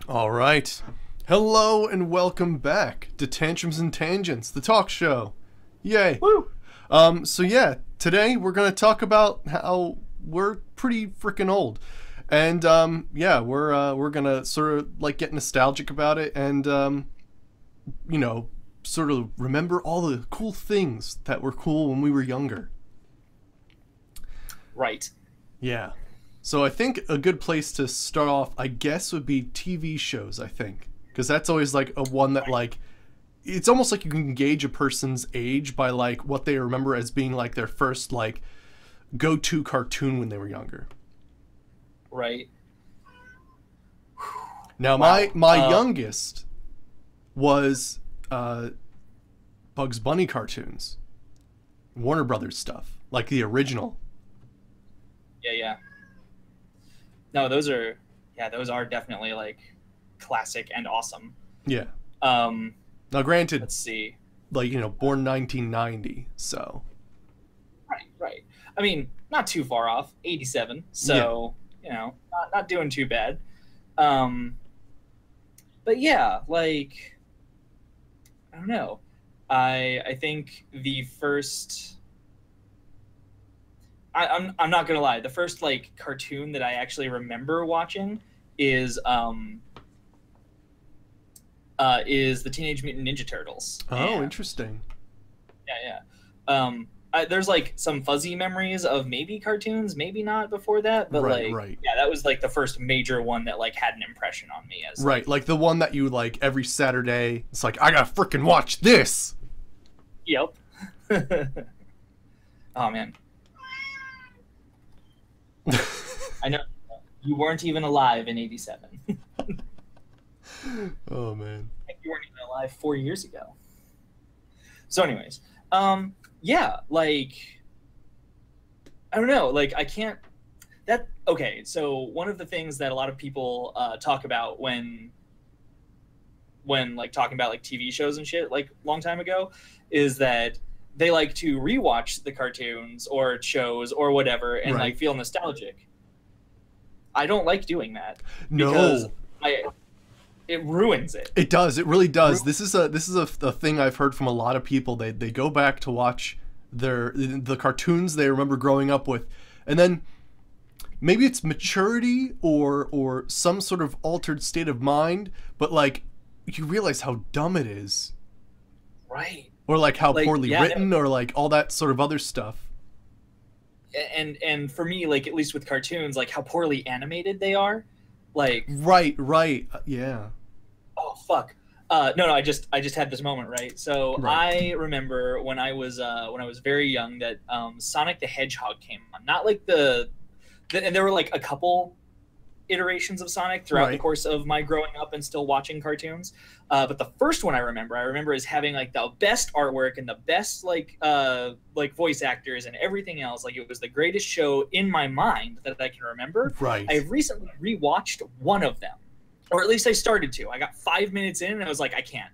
All right. Hello and welcome back to Tantrums and Tangents, the talk show. Yay. Woo! So today we're going to talk about how we're pretty freaking old. And we're going to sort of like get nostalgic about it and sort of remember all the cool things that were cool when we were younger. Right. Yeah. So I think a good place to start off, I guess, would be TV shows, I think. Because that's always like a one that like, it's almost like you can gauge a person's age by like what they remember as being like their first like go-to cartoon when they were younger. Right. Now Wow. my youngest was Bugs Bunny cartoons, Warner Brothers stuff, like the original. Yeah. No, those are definitely like classic and awesome. Yeah. Um, Now, granted, let's see. like born 1990, so Right. I mean, not too far off. 87. So, not doing too bad. Um, but yeah, like I don't know. I think the first I'm not gonna lie. The first like cartoon that I actually remember watching is is the Teenage Mutant Ninja Turtles. Oh, And, interesting. yeah. There's like some fuzzy memories of maybe cartoons, maybe not before that, but Right. yeah, that was like the first major one that like had an impression on me as Right, like the one that you like every Saturday. It's like I gotta freaking watch this. Yep. Oh man, I know you weren't even alive in '87. Oh man. You weren't even alive 4 years ago. So, anyways, yeah, like I don't know, like I can't. That okay? So one of the things that a lot of people talk about when like talking about like TV shows and shit like long time ago is that they like to rewatch the cartoons or shows or whatever and Right. like feel nostalgic. I don't like doing that because No, it ruins it. it does. It really does. This is a thing I've heard from a lot of people. They go back to watch the cartoons they remember growing up with, and then maybe it's maturity or some sort of altered state of mind, but like you realize how dumb it is, Right. or like how Like, poorly yeah, written, or like all that sort of other stuff. and for me, like at least with cartoons, like how poorly animated they are. Like, Right. Yeah. oh fuck. No, I just had this moment, right? So Right. I remember when I was very young that Sonic the Hedgehog came on. Not like and there were like a couple iterations of Sonic throughout the Right. course of my growing up and still watching cartoons. But the first one I remember as having like the best artwork and the best like voice actors and everything else. Like it was the greatest show in my mind that I can remember. Right. I recently rewatched one of them, or at least I started to. I got 5 minutes in and I was like, I can't.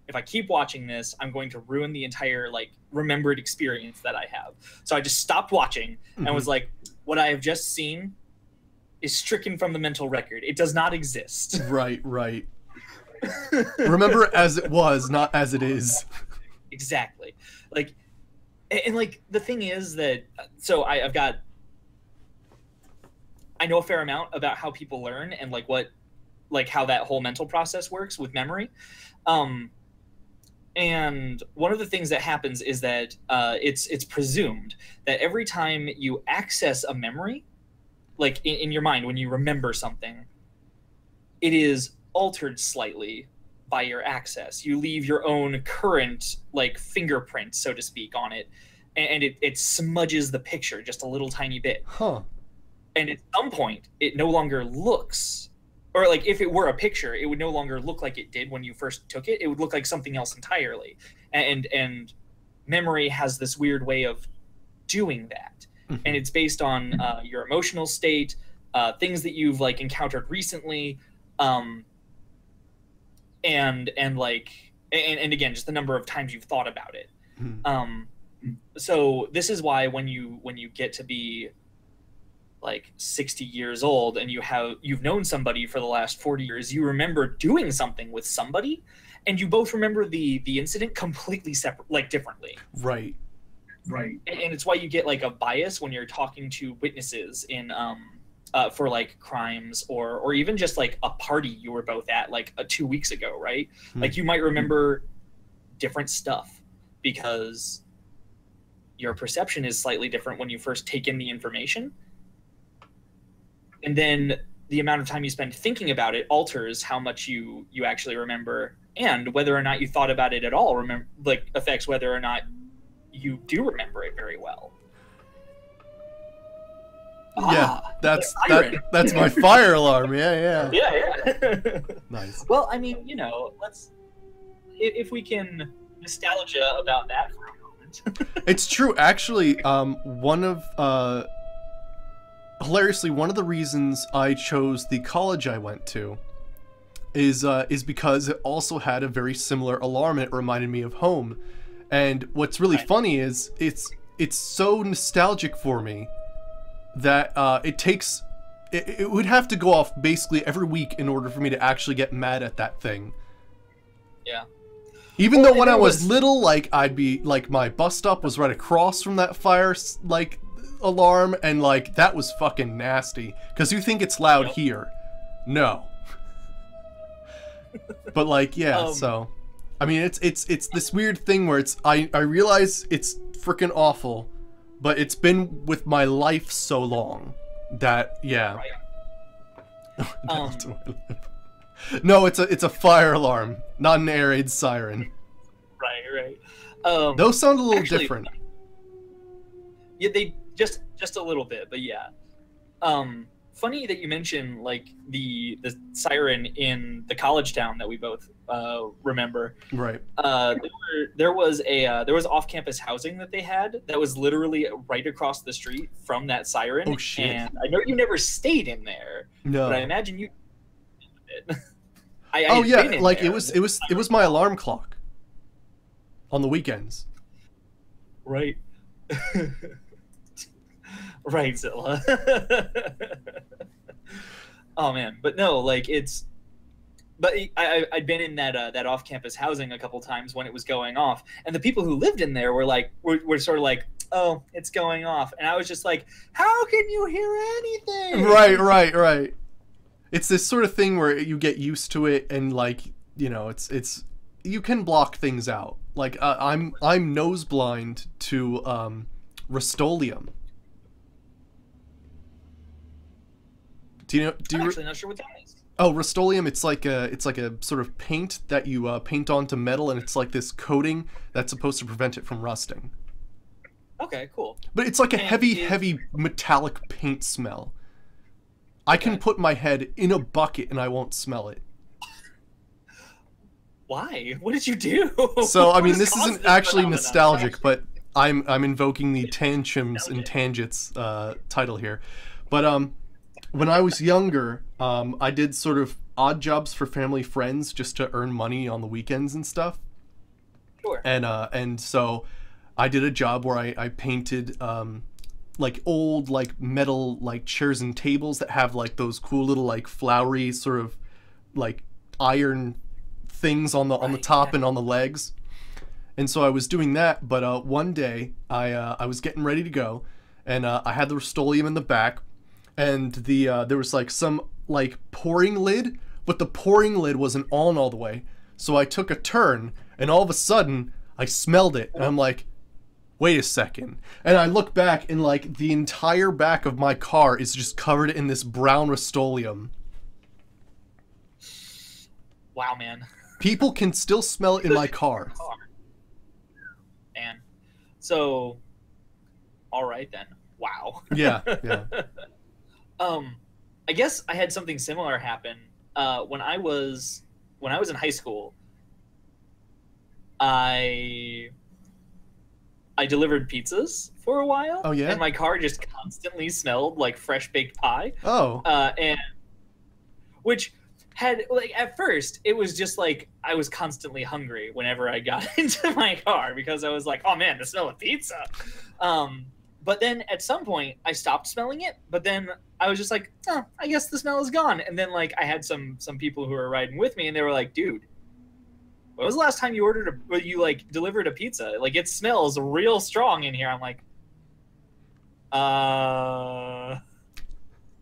If I keep watching this, I'm going to ruin the entire like remembered experience that I have. So I just stopped watching and was like, what I have just seen is stricken from the mental record. It does not exist. Right. Remember as it was, not as it is. Exactly. Like, and like the thing is that so I know a fair amount about how people learn and how that whole mental process works with memory. And one of the things that happens is that it's presumed that every time you access a memory, like in your mind when you remember something, it is altered slightly by your access. You leave your own current like fingerprint, so to speak, on it, and it smudges the picture just a little tiny bit. Huh. And at some point, it no longer looks, or like if it were a picture, it would no longer look like it did when you first took it. It would look like something else entirely. And memory has this weird way of doing that, and it's based on your emotional state, things that you've like encountered recently, and again just the number of times you've thought about it. So this is why when you get to be like 60 years old and you've known somebody for the last 40 years, you remember doing something with somebody, and you both remember the incident completely separate, like differently. Right. And it's why you get like a bias when you're talking to witnesses in for like crimes or even just like a party you were both at like 2 weeks ago, right? Like you might remember different stuff because your perception is slightly different when you first take in the information. And then the amount of time you spend thinking about it alters how much you actually remember, and whether or not you thought about it at all affects whether or not you do remember it very well. Yeah, that's my fire alarm. Yeah. Nice. Well, I mean, let's if we can nostalgia about that for a moment. It's true, actually. Hilariously, one of the reasons I chose the college I went to is because it also had a very similar alarm. It reminded me of home, and what's really funny is it's so nostalgic for me that it would have to go off basically every week in order for me to actually get mad at that thing. Yeah. Even though when I was little, like, I'd be like, my bus stop was right across from that fire like alarm, and like that was fucking nasty because you think it's loud here. No. But like, yeah, so I mean, it's this weird thing where I realize it's freaking awful, but it's been with my life so long that No, it's a fire alarm, not an air raid siren. Right. Those sound a little different. Yeah, they just a little bit, but yeah. Funny that you mentioned like the siren in the college town that we both remember. Right. There was off-campus housing that they had that was literally right across the street from that siren. Oh shit! And I know you never stayed in there. No. But I imagine you did. Like it was my alarm clock on the weekends. Right. Right, Zilla. Oh man, but no, like I'd been in that off-campus housing a couple times when it was going off, and the people who lived in there were sort of like, oh, it's going off, and I was just like, how can you hear anything? Right. It's this sort of thing where you get used to it, and like, it's you can block things out. Like I'm nose blind to Rust-Oleum. I'm actually not sure what that is. Oh, Rust-Oleum, it's like a sort of paint that you paint onto metal, and it's like this coating that's supposed to prevent it from rusting. Okay, cool. But it's like a heavy metallic paint smell. I can put my head in a bucket and I won't smell it. Why? What did you do? So I mean, this isn't actually nostalgic, but I'm invoking the Tantrums and Tangents title here. But when I was younger, I did sort of odd jobs for family friends just to earn money on the weekends and stuff. Sure. And so I did a job where I painted like old like metal like chairs and tables that have like those cool little like flowery sort of like iron things on the top and on the legs. And so I was doing that, but one day I was getting ready to go, and I had the Rust-Oleum in the back, and there was like some like pouring lid, but the pouring lid wasn't on all the way. So I took a turn, and all of a sudden I smelled it, and I'm like, wait a second. And I look back, and like the entire back of my car is just covered in this brown Rust-Oleum. Wow, man. People can still smell it in my car. Man. So, all right then. Wow. Yeah. I guess I had something similar happen when I was in high school. I delivered pizzas for a while. Oh yeah. And my car just constantly smelled like fresh baked pie. Oh. And which had like at first it was just like I was constantly hungry whenever I got into my car because I was like, oh man, the smell of pizza. But then at some point I stopped smelling it, but then I was just like, oh, I guess the smell is gone. And then like I had some people who were riding with me, and they were like, dude, when was the last time you like delivered a pizza? Like, it smells real strong in here. I'm like, I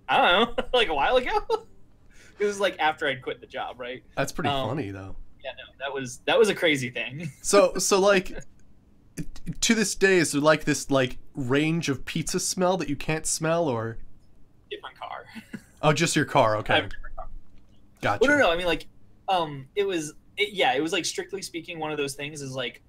don't know, like a while ago. It was like after I'd quit the job, right? That's pretty funny though. Yeah, no, that was a crazy thing. So like, to this day, is there like this like range of pizza smell that you can't smell, or Different car. oh, just your car? Okay, gotcha. Well, no, I mean, like, it was like, strictly speaking, one of those things is like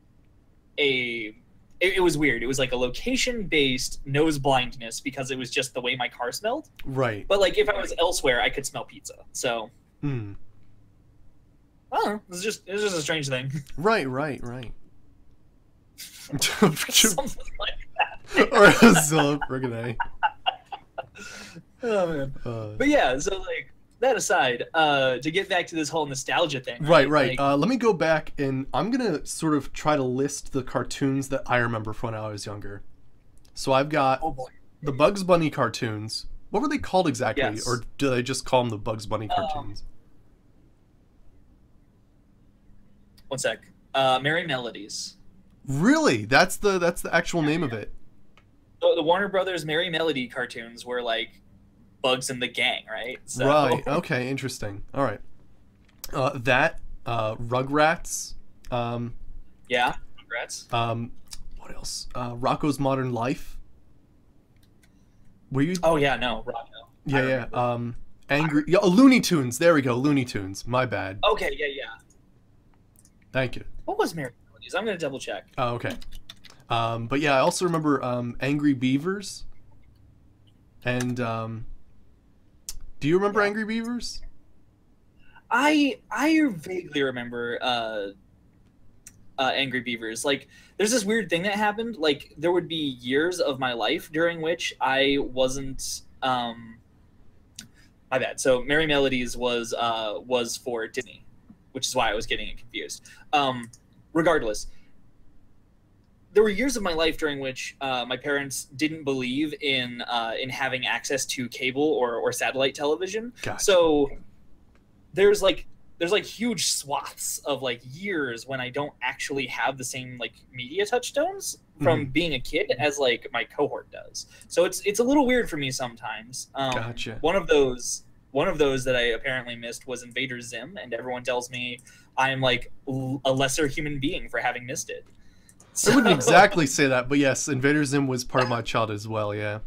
it was weird. It was like a location-based nose blindness because it was just the way my car smelled. Right. But like if I was elsewhere, I could smell pizza. So I don't know. It was just a strange thing. Right. Something like that. Or so friggin' Oh man. But yeah, so like, that aside, to get back to this whole nostalgia thing. Right. Like, Let me go back, and I'm gonna sort of try to list the cartoons that I remember from when I was younger. So I've got the Bugs Bunny cartoons. What were they called exactly? Yes. Or do they just call them the Bugs Bunny cartoons? One sec. Merry Melodies. Really? That's the actual name of it. So the Warner Brothers Merry Melody cartoons were like Bugs and the Gang, right? So... Right. Okay. Interesting. All right. Rugrats. Yeah. Rugrats. What else? Rocko's Modern Life. Were you? Oh yeah, no, Rocco. Yeah. Angry. Yeah, Looney Tunes. There we go. Looney Tunes. My bad. Okay. Yeah. Thank you. What was Merry Melodies? I'm gonna double check. Oh, okay. But yeah, I also remember Angry Beavers. And do you remember Angry Beavers? I vaguely remember Angry Beavers. Like, there's this weird thing that happened. Like, there would be years of my life during which I wasn't. My bad. So Merry Melodies was for Disney, which is why I was getting it confused. Regardless, there were years of my life during which my parents didn't believe in having access to cable or satellite television. Gotcha. So there's like huge swaths of like years when I don't actually have the same like media touchstones from being a kid as like my cohort does. So it's a little weird for me sometimes. Gotcha. One of those that I apparently missed was Invader Zim, and everyone tells me I am like a lesser human being for having missed it. So... I wouldn't exactly say that, but yes, Invader Zim was part of my childhood as well. Yeah.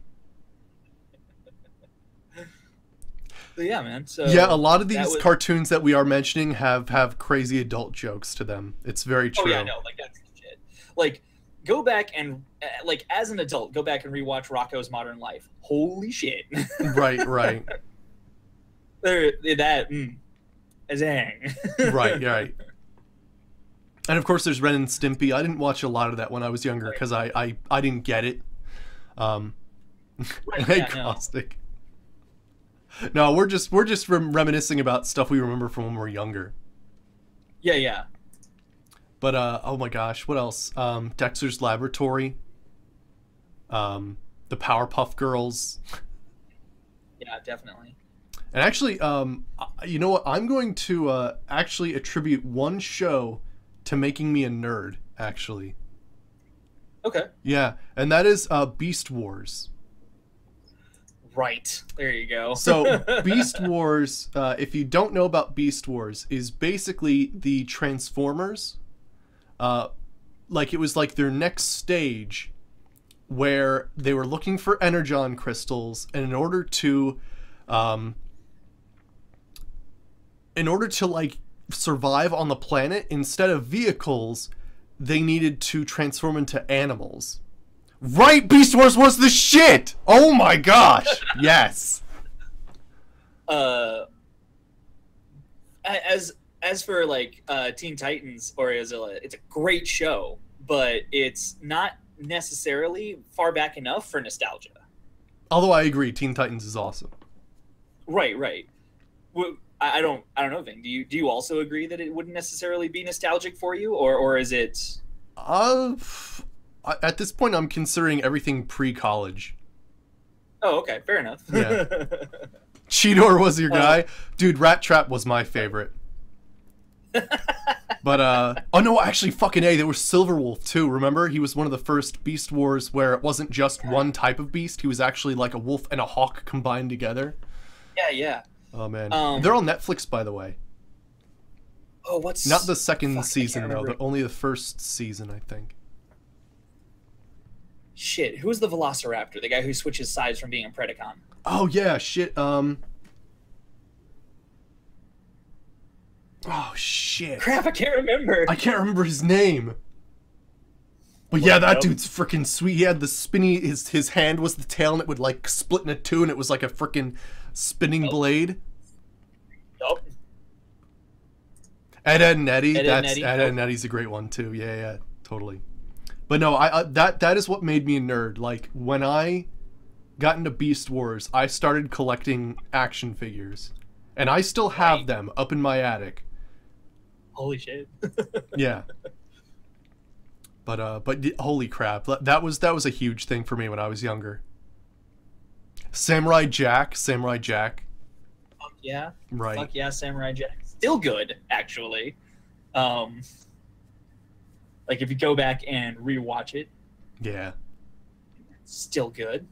But yeah, man. So yeah, a lot of these cartoons that we are mentioning have crazy adult jokes to them. It's very true. Oh yeah, no, like that's shit. Like, go back and like as an adult, go back and rewatch Rocko's Modern Life. Holy shit. Right. Dang. Right. And of course, there's Ren and Stimpy. I didn't watch a lot of that when I was younger because I didn't get it. Right, yeah, Caustic. No, we're just reminiscing about stuff we remember from when we were younger. Yeah. But oh my gosh, what else? Dexter's Laboratory. The Powerpuff Girls. Yeah, definitely. And actually, you know what? I'm going to actually attribute one show to making me a nerd. Actually. Okay. Yeah, and that is Beast Wars. Right. There you go. So Beast Wars, if you don't know about Beast Wars, is basically the Transformers. Like, it was like their next stage where they were looking for energon crystals, and in order to like survive on the planet, instead of vehicles, they needed to transform into animals. Right, Beast Wars was the shit! Oh my gosh! Yes. As for like Teen Titans, or it's a great show, but it's not necessarily far back enough for nostalgia. Although I agree, Teen Titans is awesome. Right. Well, I don't know, Ving. Do you also agree that it wouldn't necessarily be nostalgic for you, or is it? At this point, I'm considering everything pre-college. Oh, okay, fair enough. Yeah. Cheetor was your guy? Dude, Rat Trap was my favorite. But, oh no, actually, fucking A, there was Silverwolf too, remember? He was one of the first Beast Wars where it wasn't just one type of beast, he was actually like a wolf and a hawk combined together. Yeah, yeah. Oh man. They're on Netflix, by the way. Oh, what's... Not the second season, though, but only the first season, I think. Shit, who's the Velociraptor? The guy who switches sides from being a Predacon? Oh, yeah, shit, Oh, shit. Crap, I can't remember. I can't remember his name. But yeah, that dude's freaking sweet. He had the spinny, his hand was the tail, and it would, like, split into two, and it was like a freaking spinning blade. Nope. Ed, Ed and Eddie. Ed and Eddie's a great one, too. Yeah, yeah, totally. But no, that is what made me a nerd. Like, when I got into Beast Wars, I started collecting action figures. And I still have them up in my attic. Holy shit. Yeah. But holy crap. That was a huge thing for me when I was younger. Samurai Jack. Fuck yeah. Right. Fuck yeah, Samurai Jack. Still good, actually. Like, if you go back and rewatch it. Yeah. Still good.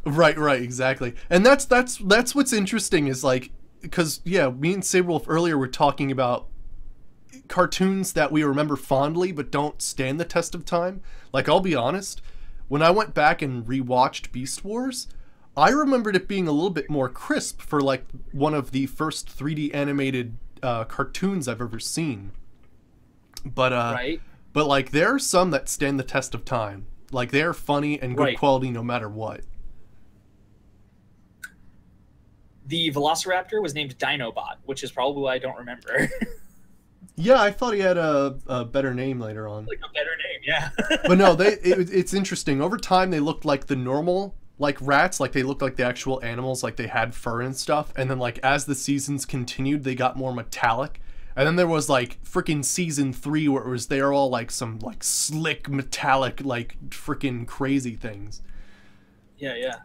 Right, exactly. And that's what's interesting is, like, because, yeah, me and Saberwolf earlier were talking about cartoons that we remember fondly but don't stand the test of time. Like, I'll be honest, when I went back and rewatched Beast Wars, I remembered it being a little bit more crisp for, like, one of the first 3D animated cartoons I've ever seen. But, but, like, there are some that stand the test of time. Like, they're funny and good quality no matter what. The Velociraptor was named Dinobot, which is probably why I don't remember. Yeah, I thought he had a better name later on. Like a better name, yeah. But no, it's interesting. Over time, they looked like the normal, like, rats. Like, they looked like the actual animals. Like, they had fur and stuff. And then, like, as the seasons continued, they got more metallic. And then there was, like, freaking season 3 where it was, they are all, like, some, like, slick, metallic, like, freaking crazy things. Yeah, yeah.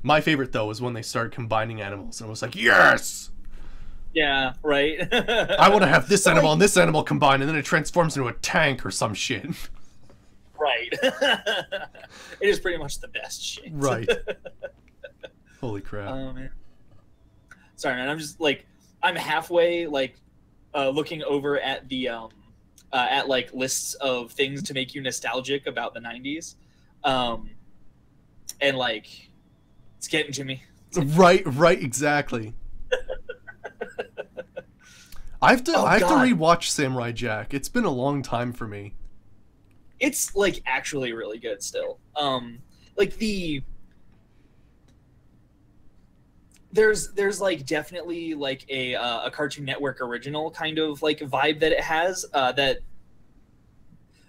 My favorite, though, was when they started combining animals. And it was like, yes! Yeah, right. I want to have this animal and this animal combined, and then it transforms into a tank or some shit. Right. It is pretty much the best shit. Right. Holy crap. Oh, man. Sorry, man. I'm just, like, I'm halfway, like, looking over at the, at, like, lists of things to make you nostalgic about the 90s. And, like, it's getting to me. Right, exactly. I have to rewatch Samurai Jack. It's been a long time for me. It's, like, actually really good still. Like, there's like definitely like a Cartoon Network original kind of like vibe that it has, that,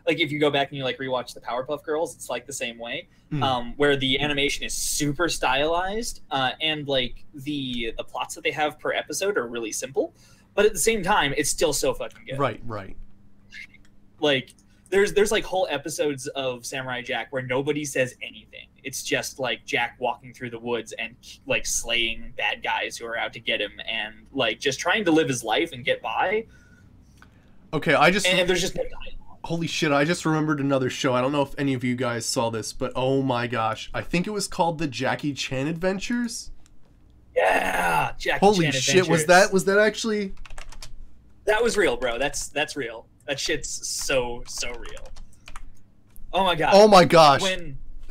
like, if you go back and you like rewatch the Powerpuff Girls, it's like the same way, where the animation is super stylized, and like the plots that they have per episode are really simple, but at the same time, it's still so fucking good. Right. Like, there's like whole episodes of Samurai Jack where nobody says anything. It's just like Jack walking through the woods and like slaying bad guys who are out to get him, and like just trying to live his life and get by. Okay, and there's just no dialogue. Holy shit, I just remembered another show. I don't know if any of you guys saw this, but oh my gosh. I think it was called The Jackie Chan Adventures. Yeah, Jackie Holy Chan shit, Adventures. was that actually... That was real, bro. That's real. That shit's so real. Oh my god. Oh my gosh.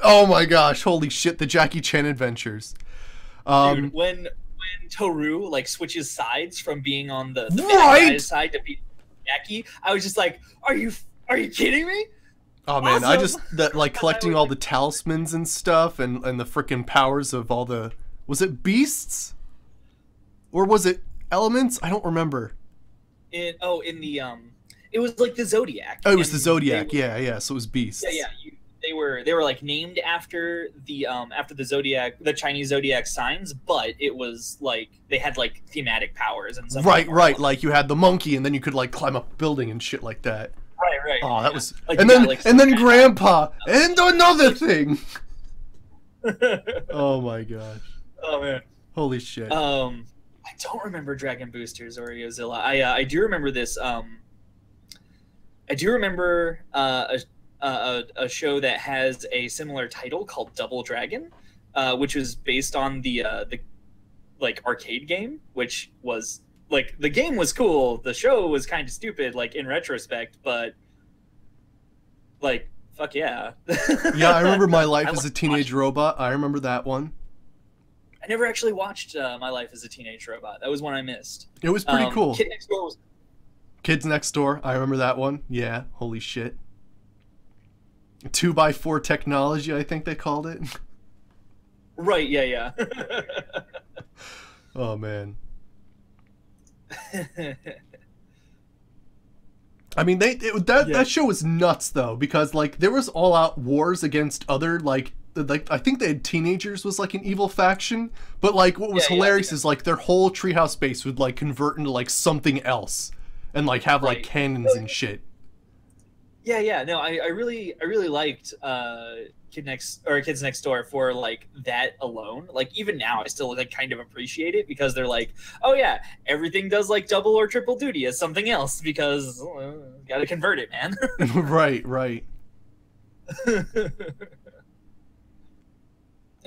Oh my gosh, holy shit, The Jackie Chan Adventures. Dude, when Toru like switches sides from being on the bad guy's side to be Jackie, I was just like, are you kidding me? Oh man, awesome. That like collecting all the talismans and stuff, and the freaking powers of all the, was it beasts? Or was it elements? I don't remember. It was like the Zodiac. Oh, it was the Zodiac. Yeah. So it was beasts. Yeah. they were like named after the zodiac, the Chinese zodiac signs, but it was like they had like thematic powers and some Right. Like you had the monkey, and then you could like climb up a building and shit like that. Right. Oh, that was. Like, and then like, Grandpa and another thing. Oh my gosh. Oh man. Holy shit. I don't remember Dragon Boosters or Oreozilla. I do remember this. I do remember a show that has a similar title called Double Dragon, which was based on the like arcade game, which was like the game was cool. The show was kind of stupid, like in retrospect, but like fuck yeah. Yeah, I remember My Life as a Teenage Robot. I remember that one. I never actually watched My Life as a Teenage Robot. That was one I missed. It was pretty cool. Kid Next Door was... Kids Next Door. I remember that one. Yeah, holy shit. 2x4 technology, I think they called it. Right, yeah. Oh, man. I mean, that show was nuts, though, because, like, there was all-out wars against other, like, I think they had teenagers was, like, an evil faction, but, like, what was hilarious is, like, their whole treehouse base would, like, convert into, like, something else, and, like, have, like, cannons and shit. Yeah. No, I really liked Kids Next Door for like that alone. Like even now, I still like kind of appreciate it because they're like, oh yeah, everything does like double or triple duty as something else because gotta convert it, man. Right.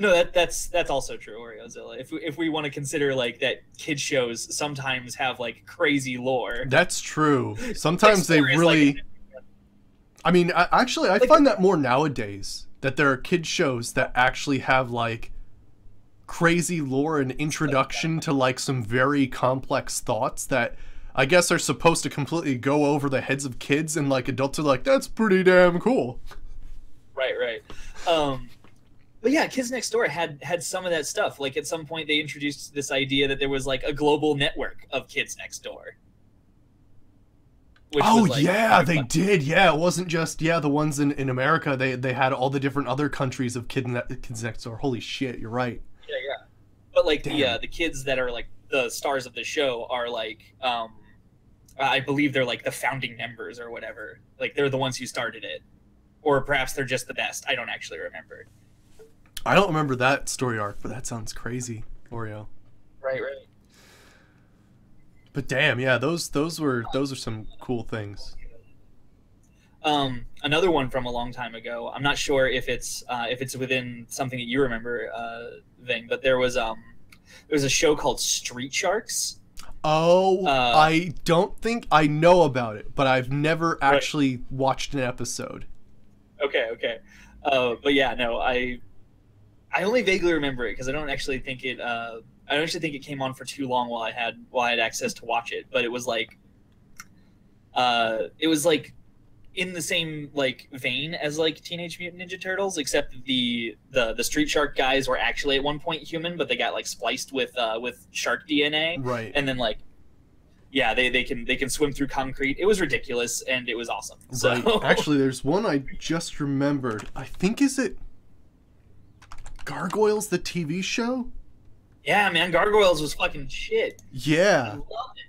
No, that's also true, Oreozilla. If we want to consider like that, kid shows sometimes have like crazy lore. That's true. Sometimes they really. Like, I mean, I find that more nowadays, that there are kid shows that actually have, like, crazy lore and introduction to, like, some very complex thoughts that I guess are supposed to completely go over the heads of kids, and, like, adults are like, that's pretty damn cool. Right. But yeah, Kids Next Door had some of that stuff. Like, at some point, they introduced this idea that there was, like, a global network of Kids Next Door. Oh, like, yeah, they did. Yeah, it wasn't just, the ones in America. They had all the different other countries of Kids Next Door. Holy shit, you're right. Yeah. But, like, the kids that are, like, the stars of the show are, like, I believe they're, like, the founding members or whatever. Like, they're the ones who started it. Or perhaps they're just the best. I don't actually remember. I don't remember that story arc, but that sounds crazy, Oreo. Right. But damn, yeah, those are some cool things. Another one from a long time ago. I'm not sure if it's within something that you remember, Ving, but there was a show called Street Sharks. Oh, I don't think I know about it, but I've never actually watched an episode. Okay. But yeah, no, I only vaguely remember it because I don't actually think it. I don't actually think it came on for too long while I had access to watch it. But it was like in the same like vein as like Teenage Mutant Ninja Turtles, except the Street Shark guys were actually at one point human, but they got like spliced with shark DNA. Right. And then like, yeah, they can swim through concrete. It was ridiculous and it was awesome. So. Right. Actually, there's one I just remembered. I think is it Gargoyles, the TV show? Yeah, man, Gargoyles was fucking shit. Yeah. I loved it.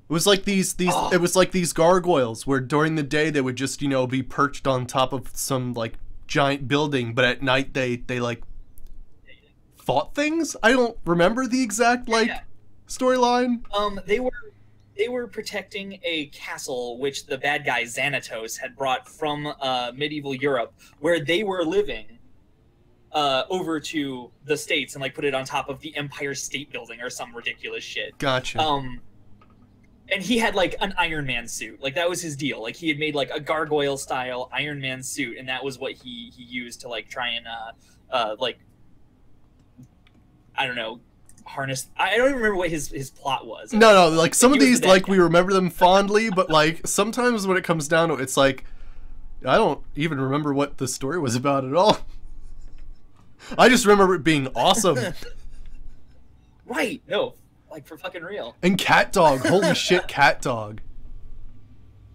It was like it was like these gargoyles where during the day they would just, be perched on top of some like giant building, but at night they like fought things. I don't remember the exact storyline. They were protecting a castle which the bad guy Xanatos had brought from medieval Europe where they were living. Over to the States and like put it on top of the Empire State Building or some ridiculous shit. Gotcha. And he had like an Iron Man suit. Like that was his deal. Like he had made like a gargoyle style Iron Man suit, and that was what he used to like try and like I don't know, harness. I don't even remember what his plot was. No, like some of these like we remember them fondly, but like sometimes when it comes down to it, it's like I don't even remember what the story was about at all. I just remember it being awesome. Right. No, like for fucking real. And Cat Dog. Holy shit, Cat Dog.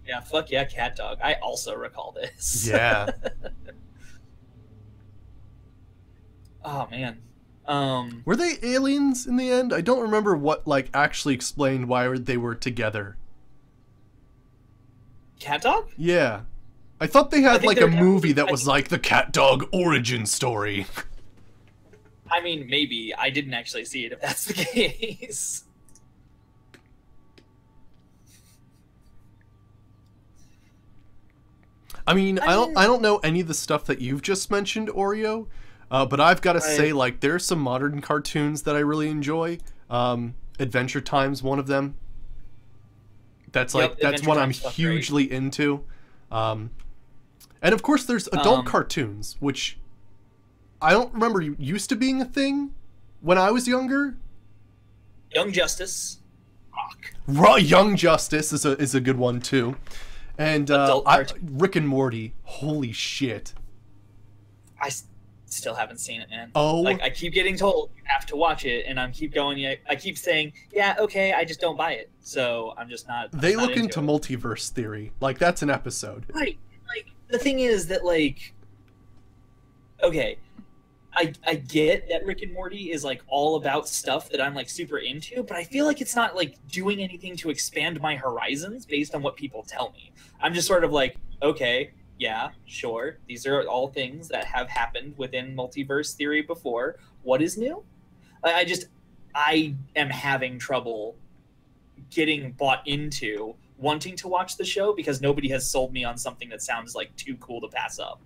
Yeah, fuck yeah, Cat Dog. I also recall this. Yeah. Oh man. Were they aliens in the end? I don't remember what like actually explained why they were together. Cat dog? Yeah. I thought they I had think like they're a movie definitely- that was like the cat dog origin story. I mean, maybe. I didn't actually see it if that's the case. I mean, I mean- I don't know any of the stuff that you've just mentioned, Oreo, but I've got to say, like, there's some modern cartoons that I really enjoy. Adventure Time's one of them. That's like Yep, that's Adventure one I'm Time's stuff, hugely into. And of course, there's adult Um, cartoons, which I don't remember used to being a thing when I was younger. Young Justice. Rock. Young Justice is a good one too, and Adult cartoon. Rick and Morty. Holy shit! Still haven't seen it, man. Oh, Like, I keep getting told you have to watch it, and I keep going. I keep saying, yeah, okay, I just don't buy it. So I'm just not. they not look into it. multiverse theory. Like that's an episode. Right. Like, the thing is that, like, okay, I get that Rick and Morty is like all about stuff that I'm like super into, but I feel like it's not like doing anything to expand my horizons based on what people tell me. I'm just sort of like, okay, yeah, sure, these are all things that have happened within multiverse theory before. What is new? I am having trouble getting bought into wanting to watch the show because nobody has sold me on something that sounds like too cool to pass up.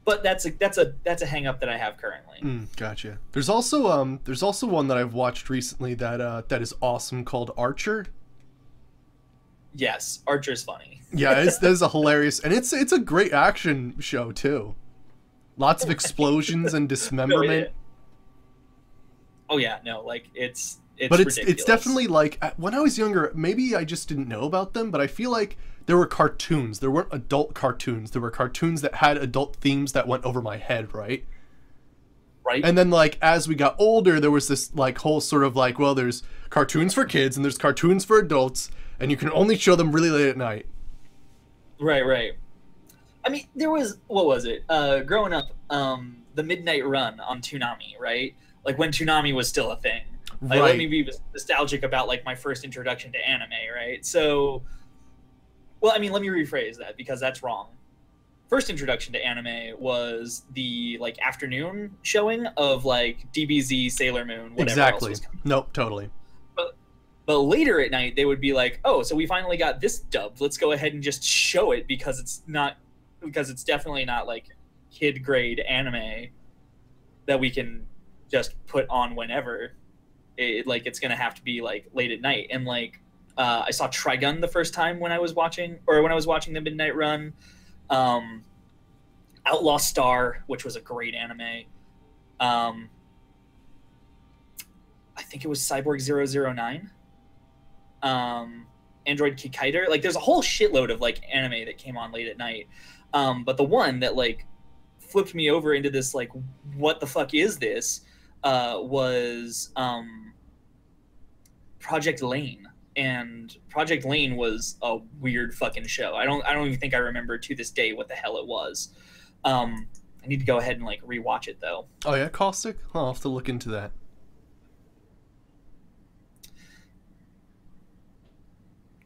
But that's a hang up that I have currently. Gotcha. There's also one that I've watched recently that is awesome called Archer. Yes, Archer's funny. Yeah, that is a hilarious, and it's a great action show too. Lots of explosions and dismemberment. Oh yeah, no, like it's But it's ridiculous. definitely like when I was younger, maybe I just didn't know about them, but I feel like there were cartoons. There weren't adult cartoons. There were cartoons that had adult themes that went over my head, right? right. And then like as we got older, there was this like whole sort of like, well, there's cartoons for kids and there's cartoons for adults, and you can only show them really late at night. Right. I mean, there was what was it? Growing up, the Midnight Run on Toonami, right? Like when Toonami was still a thing. Like, Right. Let me be nostalgic about like my first introduction to anime, right? So, well, I mean, let me rephrase that because that's wrong. First introduction to anime was the like afternoon showing of like DBZ, Sailor Moon, whatever Exactly. else was coming. Nope, totally. But later at night, they would be like, "Oh, so we finally got this dubbed. Let's go ahead and just show it because it's definitely not like kid grade anime that we can just put on whenever. It's gonna have to be like late at night." And like I saw Trigun the first time when I was watching the Midnight Run. Outlaw Star, which was a great anime. I think it was Cyborg 009. Android Kikaider. Like there's a whole shitload of like anime that came on late at night. But the one that like flipped me over into this like what the fuck is this was Project Lane. And Project Lane was a weird fucking show. I don't even think I remember to this day what the hell it was. I need to go ahead and like rewatch it though. Oh yeah, Caustic? I'll have to look into that.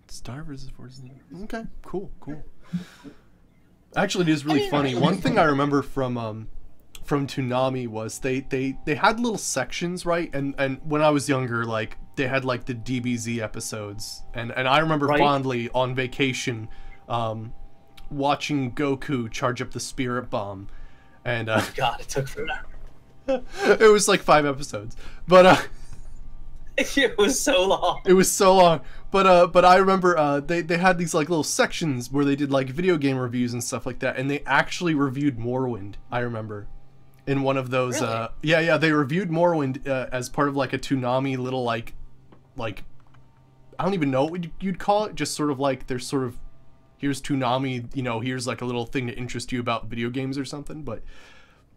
Star vs. Forces. Okay, cool. Actually, it is really funny. One thing I remember from Toonami was they had little sections, right? And when I was younger, like they had like the DBZ episodes, and I remember Right. fondly on vacation, watching Goku charge up the Spirit Bomb, and God, it took forever. it was like 5 episodes, but It was so long. it was so long. But I remember they had these like little sections where they did like video game reviews and stuff like that, and they actually reviewed Morrowind. I remember in one of those. Really? Yeah, they reviewed Morrowind as part of like a Toonami little like I don't even know what you'd call it. Just sort of like there's sort of here's Toonami, here's like a little thing to interest you about video games or something. But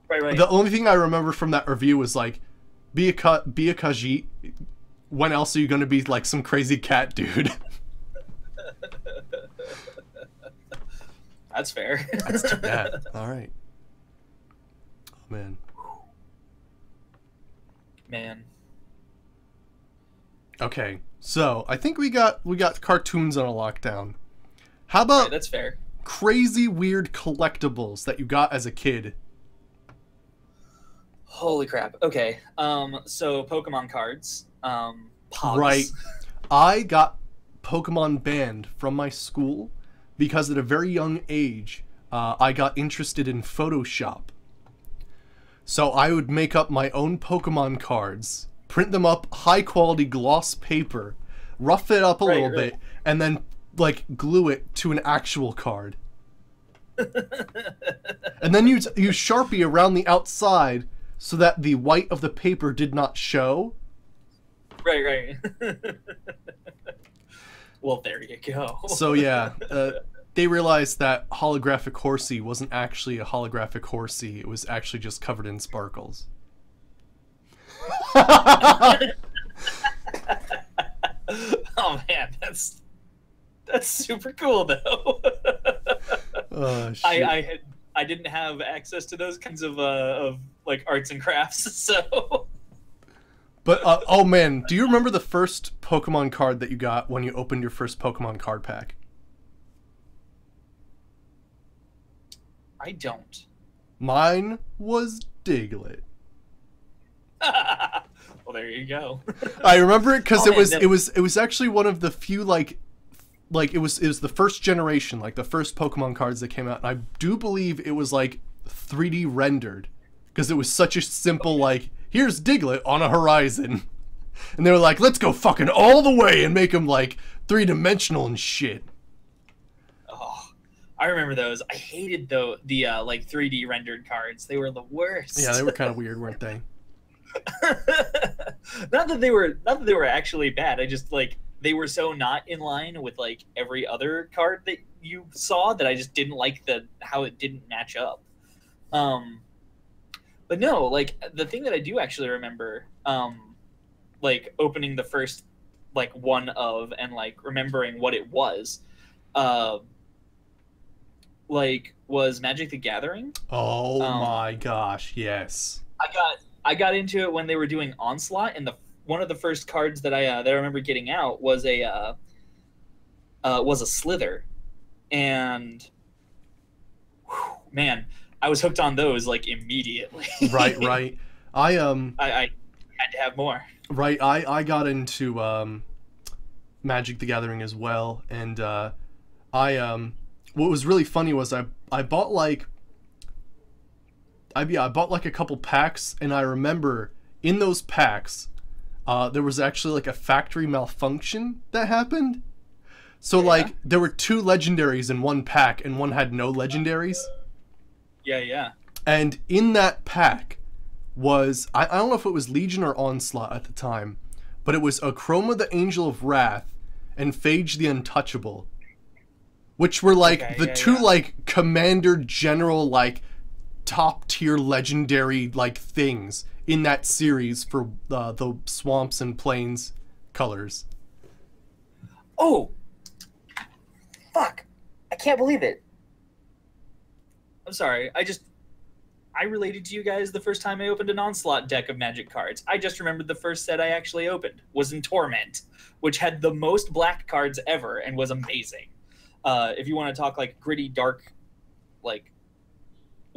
Right. the only thing I remember from that review was like, be a Khajiit. When else are you going to be like some crazy cat dude? That's fair. That's too bad. All right. Oh man. Man. Okay, so I think we got cartoons on a lockdown. How All about right, that's fair. crazy weird collectibles that you got as a kid? Holy crap. Okay. So Pokemon cards. Right. Pogs. I got Pokemon banned from my school because at a very young age, I got interested in Photoshop. So I would make up my own Pokemon cards, print them up high quality gloss paper, rough it up a little bit, and then like glue it to an actual card. And then use Sharpie around the outside so that the white of the paper did not show. Right. Well, there you go. So yeah, they realized that holographic horsey wasn't actually a holographic horsey. It was actually just covered in sparkles. Oh man, that's super cool though. Oh, shit. I didn't have access to those kinds of like arts and crafts, so. But oh man, do you remember the first Pokemon card that you got when you opened your first Pokemon card pack? I don't. Mine was Diglett. Well, there you go. I remember it because Oh, it man, was actually one of the few like it was the first generation, like the first Pokemon cards that came out. And I do believe it was like 3D rendered because it was such a simple like, here's Diglett on a horizon, and they were like, let's go fucking all the way and make him like 3-dimensional and shit. Oh, I remember those. I hated the like 3D rendered cards. They were the worst. Yeah, they were kind of weird, weren't they? Not that they were actually bad. I just like they were so not in line with like every other card that you saw that I just didn't like how it didn't match up. But no, like the thing that I do actually remember, like opening the first like one of and like remembering what it was, like was Magic the Gathering. Oh my gosh, yes. I got into it when they were doing Onslaught, and one of the first cards that I remember getting out was a Slither, and whew, man, I was hooked on those like immediately. Right. I had to have more. Right, I got into Magic the Gathering as well, and what was really funny was I bought like I bought like a couple packs, and I remember in those packs there was actually like a factory malfunction that happened. So like there were 2 legendaries in one pack and one had no legendaries. Yeah. And in that pack was I don't know if it was Legion or Onslaught at the time, but it was Achroma the Angel of Wrath and Phage the Untouchable, which were like the two like commander general like top tier legendary like things in that series for the swamps and plains colors. Oh, fuck! I can't believe it. I'm sorry. I related to you guys the first time I opened an Onslaught deck of Magic cards. I just remembered the first set I actually opened was in Torment, which had the most black cards ever and was amazing. If you want to talk like gritty, dark, like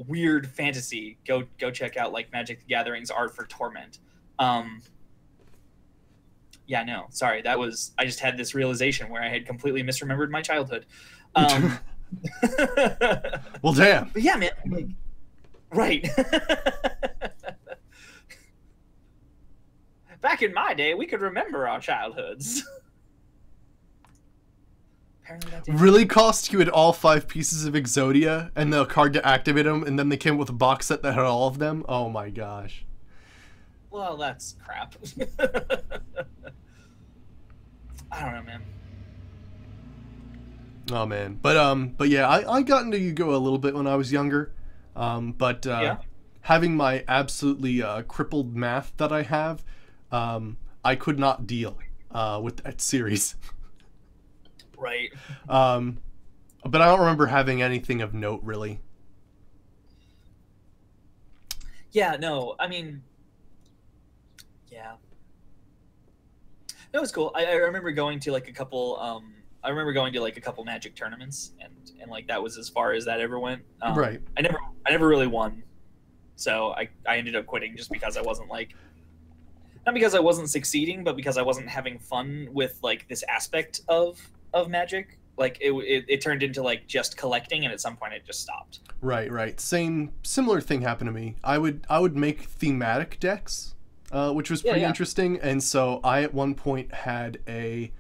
weird fantasy, go check out like Magic the Gathering's art for Torment. Yeah, no, sorry. I just had this realization where I had completely misremembered my childhood. Well, damn. But yeah, man. Like, right. Back in my day, we could remember our childhoods. Apparently that didn't. Really cost you at all 5 pieces of Exodia and the card to activate them, and then they came with a box set that had all of them? Oh my gosh. Well, that's crap. I don't know, man. Oh man. But yeah, I got into Yu-Gi-Oh! A little bit when I was younger. Having my absolutely crippled math that I have, I could not deal with that series. Right. But I don't remember having anything of note, really. Yeah, no, I mean, Yeah, that was cool. I remember going to like a couple. I remember going to like a couple Magic tournaments, and like that was as far as that ever went. Right. I never really won, so I ended up quitting just because I wasn't like, not because I wasn't succeeding, but because I wasn't having fun with like this aspect of Magic. Like it turned into like just collecting, and at some point it just stopped. Right, right. Similar thing happened to me. I would make thematic decks, which was pretty interesting. And so I at one point had I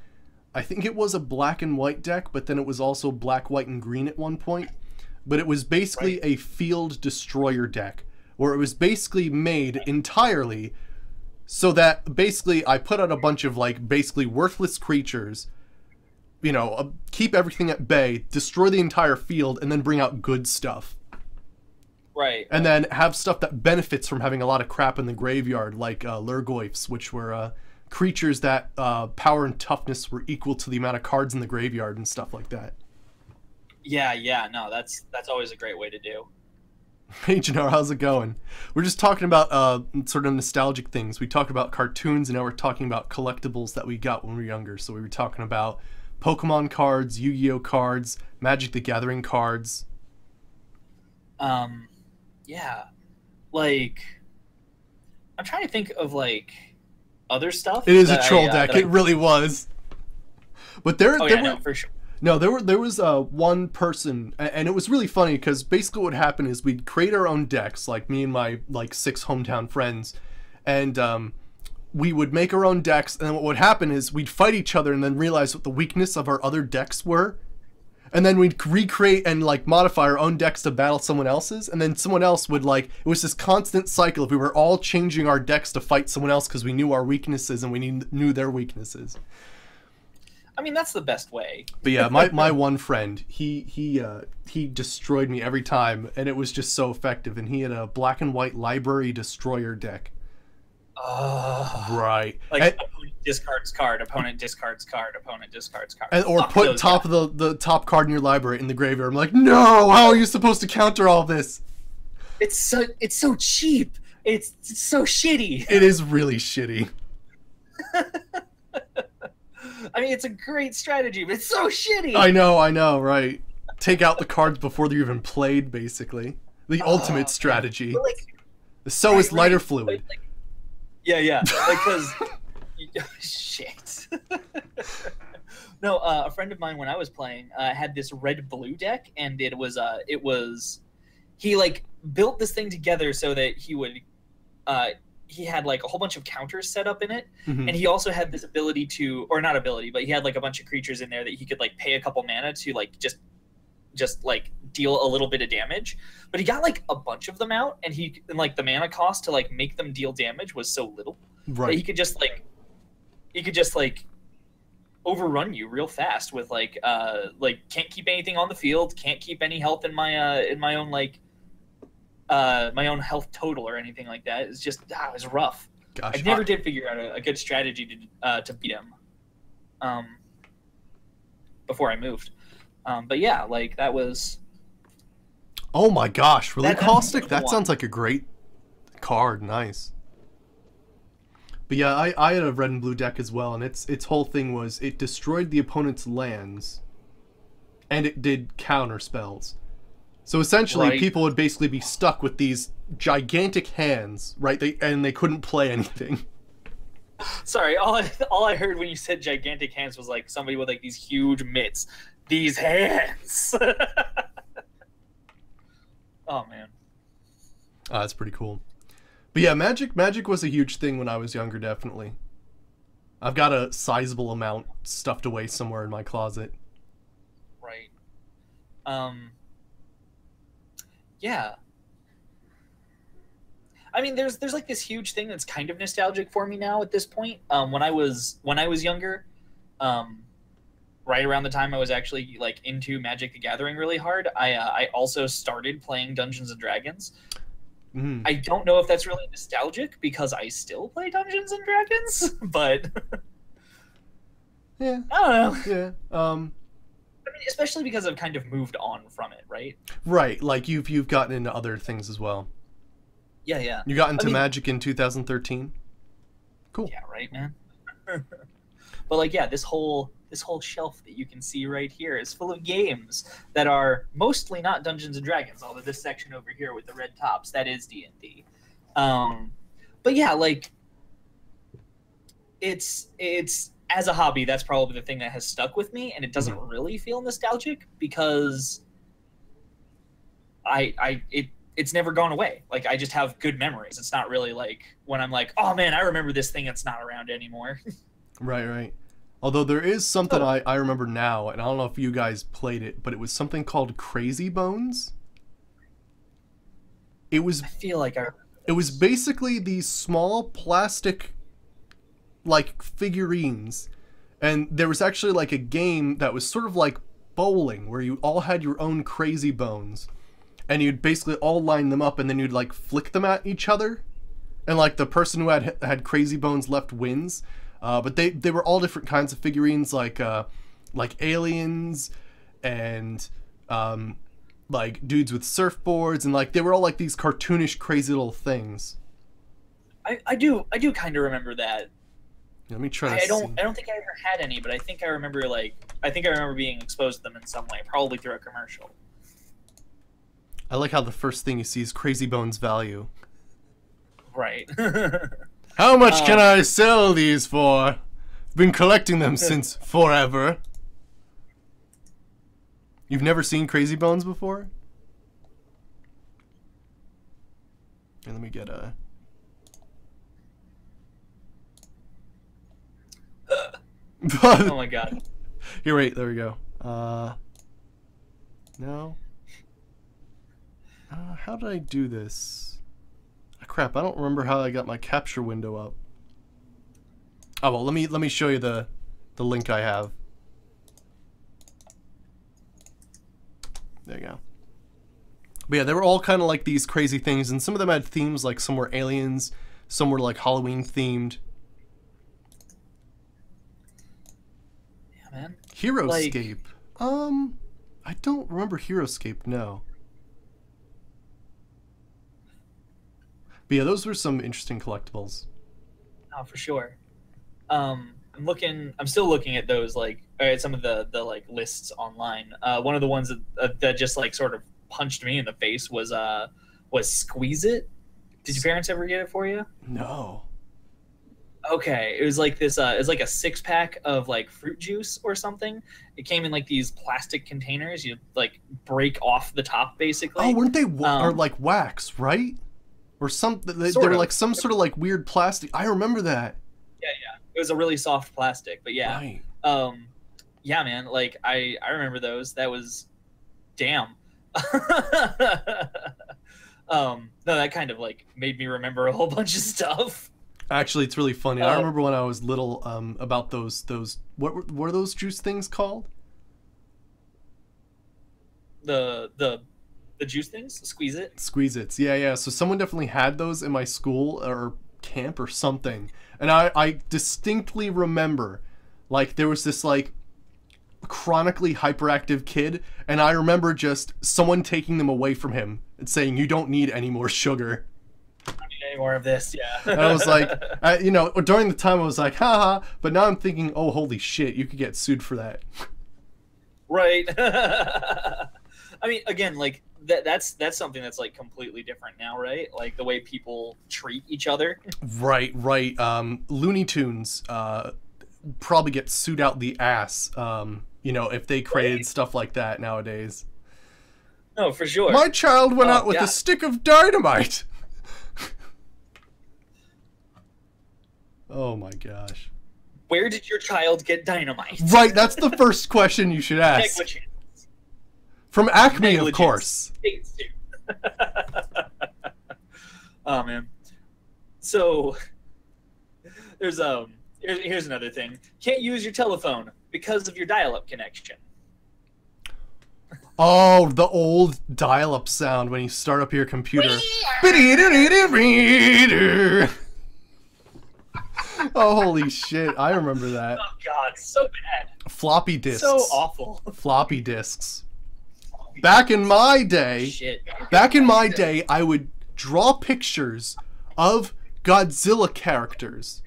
think it was a black and white deck, but then it was also black, white, and green at one point. But it was basically a field destroyer deck, where it was basically made entirely so that basically I put out a bunch of like basically worthless creatures, you know, keep everything at bay, destroy the entire field, and then bring out good stuff. Right. And then have stuff that benefits from having a lot of crap in the graveyard, like Lurgoyfs, which were creatures that power and toughness were equal to the amount of cards in the graveyard and stuff like that. Yeah, no, that's always a great way to do. Hey, Jannar, how's it going? We're just talking about sort of nostalgic things. We talked about cartoons, and now we're talking about collectibles that we got when we were younger. So we were talking about Pokemon cards, Yu-Gi-Oh cards, Magic the Gathering cards. Yeah, like I'm trying to think of like other stuff. It is a troll deck. It really was. But there no, for sure. No, there was one person, and it was really funny because basically what happened is we'd create our own decks, like me and my like 6 hometown friends, and we would make our own decks, and then what would happen is we'd fight each other and then realize what the weakness of our other decks were, and then we'd recreate and like modify our own decks to battle someone else's, and then someone else would like, it was this constant cycle of we were all changing our decks to fight someone else because we knew our weaknesses and we knew their weaknesses. I mean, that's the best way. But yeah, my one friend, he destroyed me every time, and it was just so effective. And he had a black and white library destroyer deck. Right. Like opponent discards card, opponent discards card, opponent discards card. And, or put top of the top card in your library in the graveyard. I'm like, no, how are you supposed to counter all this? It's so cheap. It's so shitty. It is really shitty. I mean, it's a great strategy, but it's so shitty. I know, right. Take out the cards before they're even played, basically. The ultimate strategy. Like, so is lighter fluid. Like, yeah. Because... shit. No, a friend of mine, when I was playing, had this red-blue deck, and it was... He, like, built this thing together so that he would... he had like a whole bunch of counters set up in it, and he also had this ability to, or not ability, but he had like a bunch of creatures in there that he could like pay a couple mana to like just like deal a little bit of damage. But he got like a bunch of them out, and like the mana cost to like make them deal damage was so little that he could just like overrun you real fast with like can't keep anything on the field, can't keep any health in my own like my own health total or anything like that. It's just it was rough. Gosh, I never did figure out a good strategy to beat him before I moved. But yeah, like that was... Oh my gosh, really, Caustic? That sounds like a great card. Nice. But yeah, I had a red and blue deck as well, and its whole thing was it destroyed the opponent's lands, and it did counter spells. So essentially, people would basically be stuck with these gigantic hands, right? They couldn't play anything. Sorry, all I heard when you said gigantic hands was like somebody with like these huge mitts. These hands. Oh man. That's pretty cool. But yeah, Magic was a huge thing when I was younger, definitely. I've got a sizable amount stuffed away somewhere in my closet. Right. Yeah. I mean, there's like this huge thing that's kind of nostalgic for me now at this point. When I was younger, right around the time I was actually like into Magic the Gathering really hard, I also started playing Dungeons and Dragons. I don't know if that's really nostalgic because I still play Dungeons and Dragons, but yeah, I don't know. Yeah. I mean, especially because I've kind of moved on from it, right? Right, like you've gotten into other things as well. Yeah. You got into Magic in 2013? Cool. Yeah, right, man. But like, yeah, this whole shelf that you can see right here is full of games that are mostly not Dungeons and Dragons. Although this section over here with the red tops, that is D&D. But yeah, like it's as a hobby, that's probably the thing that has stuck with me, and it doesn't really feel nostalgic because it's never gone away. Like, I just have good memories. It's not really like when I'm like, oh man, I remember this thing that's not around anymore. Right. Although there is something I remember now, and I don't know if you guys played it, but it was something called Crazy Bones. It was I feel like it was basically these small plastic like figurines, and there was actually like a game that was sort of like bowling where you all had your own Crazy Bones, and you'd basically all line them up, and then you'd like flick them at each other, and like the person who had Crazy Bones left wins. But they were all different kinds of figurines, like aliens and like dudes with surfboards, and like they were all like these cartoonish, crazy little things. I do kind of remember that. Let me try to I see. don't think I ever had any, but I think I remember being exposed to them in some way, probably through a commercial. I like how the first thing you see is Crazy Bones value. Right. How much can I sell these for? Been collecting them since forever. You've never seen Crazy Bones before? And let me get a... Oh my god. Here, wait, there we go. No. How did I do this? Crap, I don't remember how I got my capture window up. Oh well, let me show you the link I have. There you go. But yeah, they were all kind of like these crazy things, and some of them had themes, like some were aliens, some were like Halloween themed. Yeah, man. Heroescape. I don't remember Heroescape, no. But yeah, those were some interesting collectibles. Oh, for sure. I'm still looking at those, like, at some of the like lists online. One of the ones that just like sort of punched me in the face was Squeeze It. Did your parents ever get it for you? No. Okay, it was like this. It's like a 6-pack of like fruit juice or something. It came in like these plastic containers. You like break off the top, basically. Oh, weren't they or like wax, right? Or something. They were like some sort of like weird plastic. I remember that. Yeah. It was a really soft plastic, but yeah. Right. Yeah, man. Like I remember those. That was, damn. No, that kind of like made me remember a whole bunch of stuff. Actually, it's really funny. I remember when I was little, about those what were those juice things called? The juice things? Squeeze It? Squeeze Its. Yeah. So someone definitely had those in my school or camp or something. And I distinctly remember, like, there was this, like, chronically hyperactive kid, and I remember just someone taking them away from him and saying, "You don't need any more sugar. I don't need any more of this." Yeah. And I was like, during the time I was like, haha, but now I'm thinking, oh, holy shit, you could get sued for that. Right. I mean, again, like, that's something that's like completely different now, right? Like the way people treat each other. Right. Looney Tunes probably get sued out the ass, if they created stuff like that nowadays. No, for sure. My child went out with a stick of dynamite. Oh my gosh. Where did your child get dynamite? Right, that's the first question you should ask. From Acme, of course. Oh man. So there's here's another thing. Can't use your telephone because of your dial-up connection. Oh, the old dial-up sound when you start up your computer. Oh, holy shit. I remember that. Oh god, so bad. Floppy disks. So awful. Floppy disks. Back in my day, I would draw pictures of Godzilla characters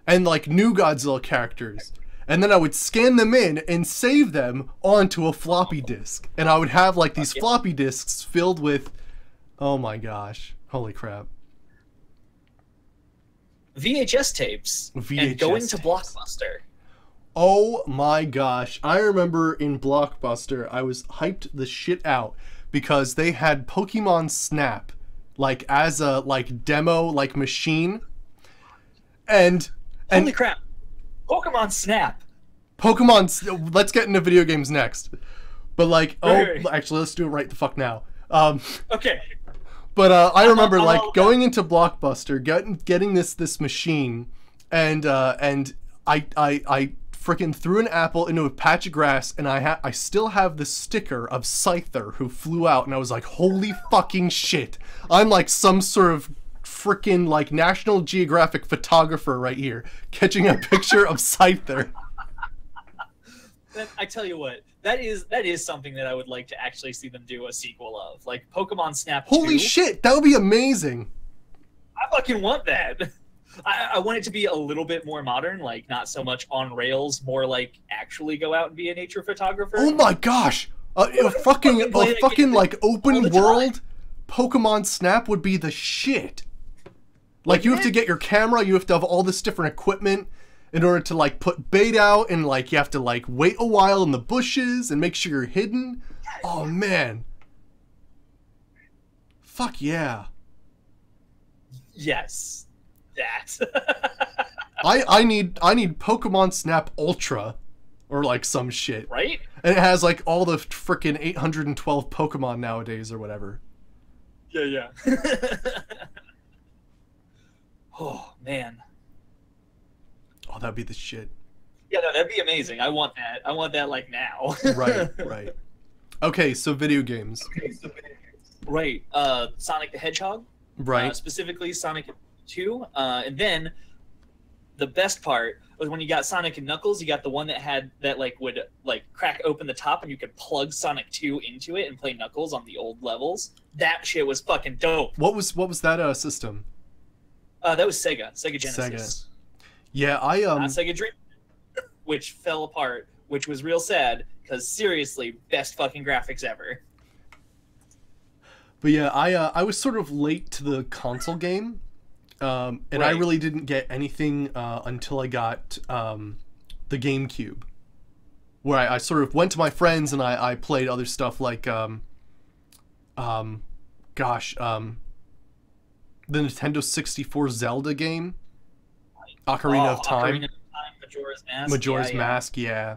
and like new Godzilla characters. And then I would scan them in and save them onto a floppy disk. And I would have like these floppy disks filled with, oh my gosh, holy crap. VHS tapes and going to Blockbuster. Oh my gosh. I remember in Blockbuster, I was hyped the shit out because they had Pokemon Snap like as a like demo like machine. And holy crap. Pokemon Snap. Let's get into video games next. But like, actually let's do it right the fuck now. Okay. But I remember like going into Blockbuster, getting this machine, and I freaking threw an apple into a patch of grass, and I still have the sticker of Scyther who flew out, and I was like, holy fucking shit! I'm like some sort of freaking like National Geographic photographer right here, catching a picture of Scyther. I tell you what, that is something that I would like to actually see them do a sequel of, like Pokemon Snap 2. Holy shit, that would be amazing. I fucking want that. I want it to be a little bit more modern, like not so much on rails, more like actually go out and be a nature photographer. Oh my gosh, a fucking like open world Pokemon Snap would be the shit. Like you have to get your camera, you have to have all this different equipment in order to like put bait out, and like you have to like wait a while in the bushes and make sure you're hidden. Oh man. Fuck yeah. Yes. That. I need Pokemon Snap Ultra or like some shit. Right? And it has like all the frickin' 812 Pokemon nowadays or whatever. Yeah. Oh man. Oh, that'd be the shit. Yeah, no, that'd be amazing. I want that. I want that like now. Right. Okay, so video games. Right. Sonic the Hedgehog. Right. Specifically Sonic 2. And then the best part was when you got Sonic and Knuckles, you got the one that had that like would like crack open the top and you could plug Sonic 2 into it and play Knuckles on the old levels. That shit was fucking dope. What was that system? That was Sega Genesis. Yeah, not Sega Dream, which fell apart, which was real sad because seriously, best fucking graphics ever. But yeah, I was sort of late to the console game, and I really didn't get anything until I got the GameCube, where I sort of went to my friends and I played other stuff like the Nintendo 64 Zelda game. Ocarina of Time. Ocarina of Time, Majora's Mask, yeah.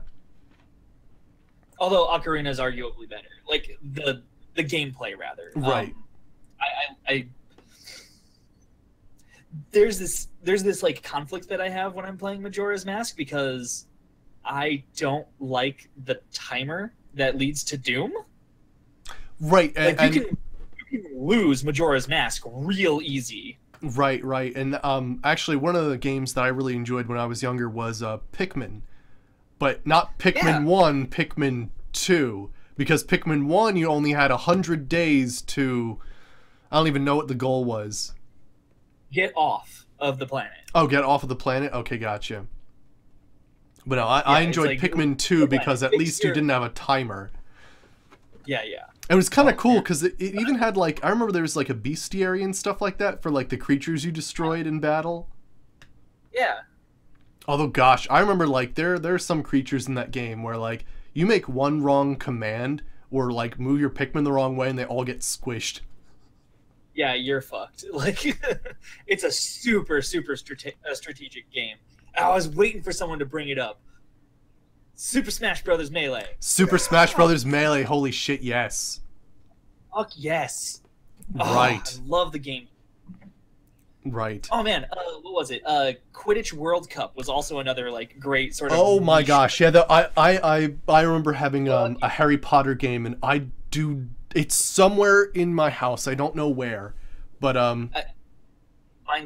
Although Ocarina is arguably better, like the gameplay rather. Right. There's this like conflict that I have when I'm playing Majora's Mask because I don't like the timer that leads to Doom. Right, like you can lose Majora's Mask real easy. Right, and actually one of the games that I really enjoyed when I was younger was Pikmin, but not Pikmin 1, Pikmin 2, because Pikmin 1 you only had 100 days to, I don't even know what the goal was. Get off of the planet. Oh, get off of the planet? Okay, gotcha. But no, I enjoyed like, Pikmin 2 because at least you didn't have a timer. Yeah. It was kind of cool because it even had like, I remember there was like a bestiary and stuff like that for like the creatures you destroyed in battle. Yeah. Although gosh, I remember like there are some creatures in that game where like you make one wrong command or like move your Pikmin the wrong way and they all get squished. Yeah, you're fucked. Like it's a super strategic game. I was waiting for someone to bring it up. Super Smash Brothers Melee. Super Smash Brothers Melee. Holy shit, yes. Fuck yes. Right. Oh, I love the game. Right. Oh man, what was it? Quidditch World Cup was also another like great sort of. Oh my gosh, yeah. I remember having a Harry Potter game, and it's somewhere in my house. I don't know where, but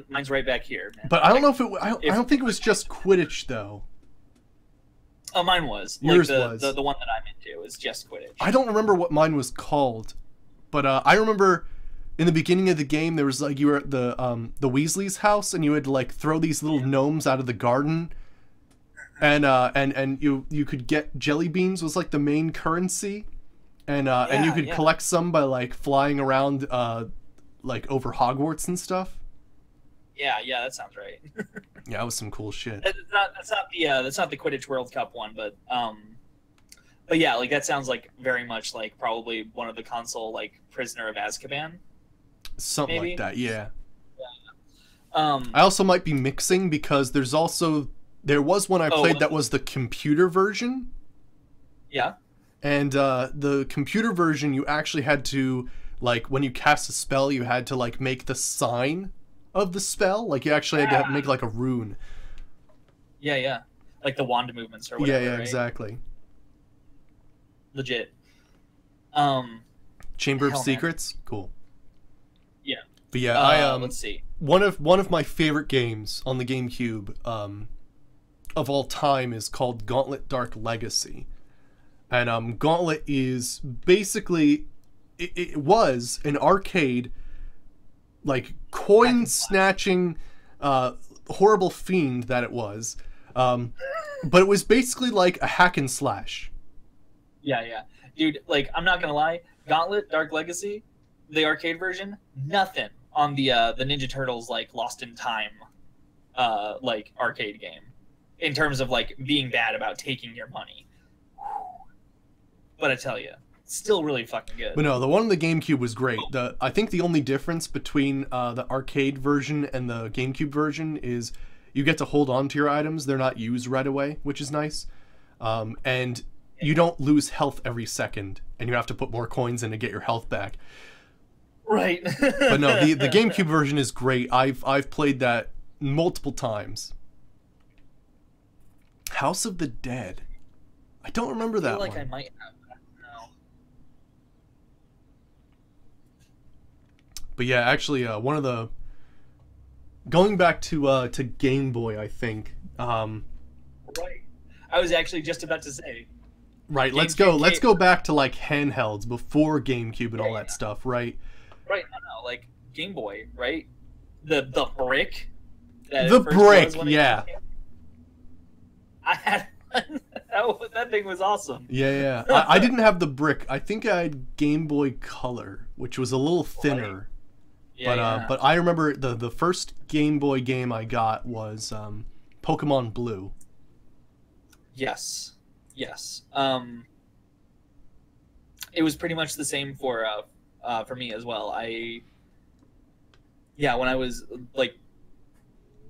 mine's right back here. Man. But I don't know if I don't think it was just Quidditch though. Oh, mine was. Yours like was. The one that I'm into is just Quidditch. I don't remember what mine was called, but I remember in the beginning of the game, there was like you were at the Weasley's house, and you had to like throw these little gnomes out of the garden, and you could get jelly beans was like the main currency, and you could collect some by like flying around like over Hogwarts and stuff. Yeah, that sounds right. Yeah, that was some cool shit. That's not the Quidditch World Cup one, but yeah, like that sounds like very much like probably one of the console like Prisoner of Azkaban. Something maybe? like that, yeah. Yeah. I also might be mixing because there was one I played that was the computer version. Yeah. And the computer version, you actually had to, like, when you cast a spell, you had to like make the sign of the spell. Like you actually had to make like a rune. Yeah. Like the wand movements or whatever. Yeah, right? exactly. Legit. Chamber of man. Secrets, cool. Yeah. But yeah, let's see. One of my favorite games on the GameCube of all time is called Gauntlet Dark Legacy. And Gauntlet is basically it was an arcade like coin snatching horrible fiend that it was. But it was basically like a hack and slash. Yeah. Dude, like I'm not gonna lie, Gauntlet Dark Legacy, the arcade version, nothing on the Ninja Turtles like Lost in Time like arcade game in terms of like being bad about taking your money. But I tell you, still really fucking good. But no, the one on the GameCube was great. I think the only difference between the arcade version and the GameCube version is you get to hold on to your items. They're not used right away, which is nice. And you don't lose health every second, and you have to put more coins in to get your health back. Right. But no, the GameCube version is great. I've played that multiple times. House of the Dead. I don't remember that one. I feel like I might have that now. But yeah, actually, one of the going back to Game Boy, I think. Right. I was actually just about to say. Right. Let's go back to like handhelds before GameCube and all that stuff. Right. Right. No, like Game Boy. Right. The brick. The brick. Yeah. I had that thing was awesome. Yeah. I didn't have the brick. I think I had Game Boy Color, which was a little thinner. Right. Yeah, but I remember the first Game Boy game I got was Pokemon Blue. Yes. It was pretty much the same for me as well. When I was like,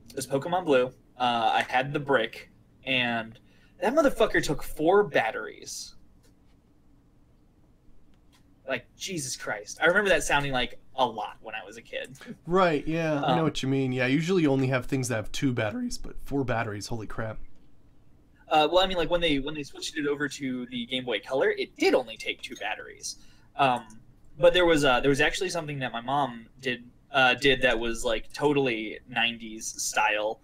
it was Pokemon Blue. I had the brick, and that motherfucker took 4 batteries. Like, Jesus Christ. I remember that sounding like a lot when I was a kid. Right, yeah. I know what you mean. Yeah, usually you only have things that have 2 batteries, but 4 batteries, holy crap. Well, I mean, like when they switched it over to the Game Boy Color, it did only take 2 batteries. But there was actually something that my mom did that was like totally 90s style,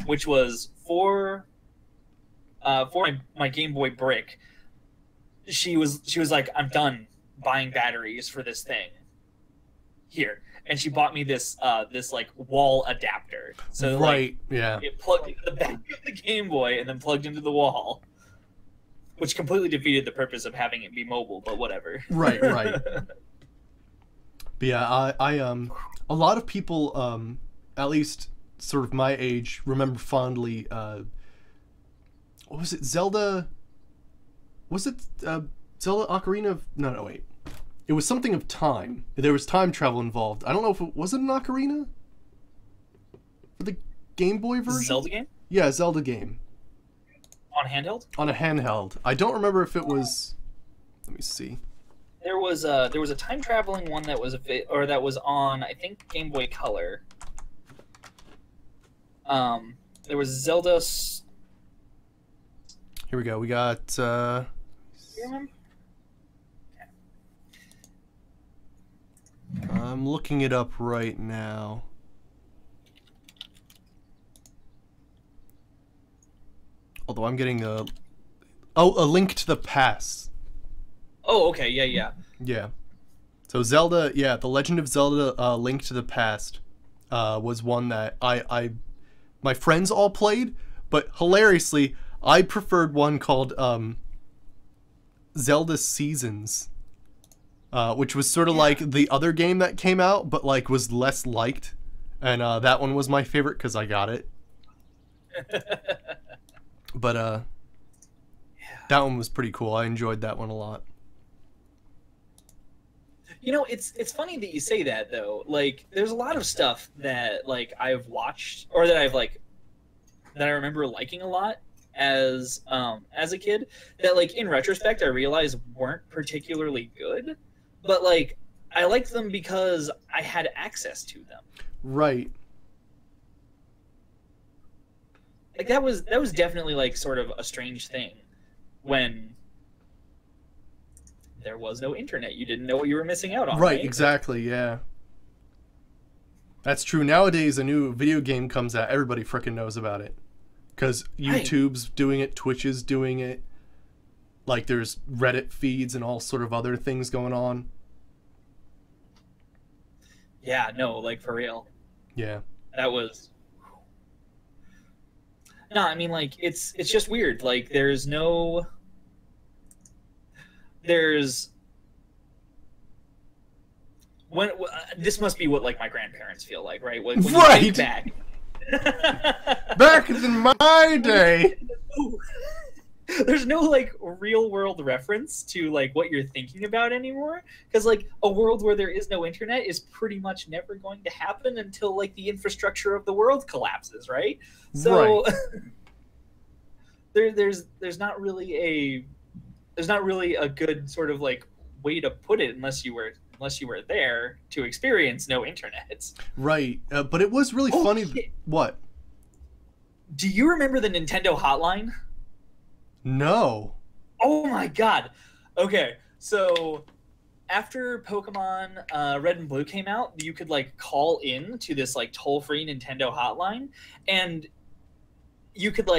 which was for my Game Boy brick. She was like, I'm done buying batteries for this thing. Here. And she bought me this like wall adapter. So right, yeah. It plugged into the back of the Game Boy and then plugged into the wall, which completely defeated the purpose of having it be mobile. But whatever. Right. But yeah, I a lot of people, at least sort of my age, remember fondly. What was it? Zelda. Was it Zelda Ocarina of? No, wait. It was something of time. There was time travel involved. I don't know if it was an Ocarina for the Game Boy version. Zelda game? Yeah, Zelda game. On handheld? On a handheld. I don't remember if it was. Let me see. There was a time traveling one that was that was on, I think, Game Boy Color. There was Zelda. Here we go. We got. You remember? I'm looking it up right now. Although I'm getting a Link to the Past. Oh, okay, yeah. Yeah. So Zelda, yeah, The Legend of Zelda: Link to the Past was one that my friends all played, but hilariously, I preferred one called Zelda Seasons, which was sort of like the other game that came out, but like was less liked, and that one was my favorite because I got it. But that one was pretty cool. I enjoyed that one a lot. You know, it's funny that you say that though. Like, there's a lot of stuff that like I've watched or that I've like that I remember liking a lot as a kid that like in retrospect I realize weren't particularly good, but like I liked them because I had access to them. Right. Like that was definitely like sort of a strange thing when there was no internet. You didn't know what you were missing out on. Right, exactly, yeah. That's true. Nowadays, a new video game comes out, everybody frickin' knows about it. Because YouTube's doing it, Twitch is doing it. Like, there's Reddit feeds and all sort of other things going on. Yeah, no, like, for real. Yeah. That was... No, I mean, like, it's just weird. Like, there's no... this must be what like my grandparents feel like, right? When right. You think back in my day, there's no like real world reference to like what you're thinking about anymore, because like a world where there is no internet is pretty much never going to happen until like the infrastructure of the world collapses, right? So right. there's not really a good sort of like way to put it unless you were there to experience no internet. Right, but it was really funny. Shit. What? Do you remember the Nintendo hotline? No. Oh my god. Okay, so after Pokemon Red and Blue came out, you could like call in to this like toll-free Nintendo hotline, and you could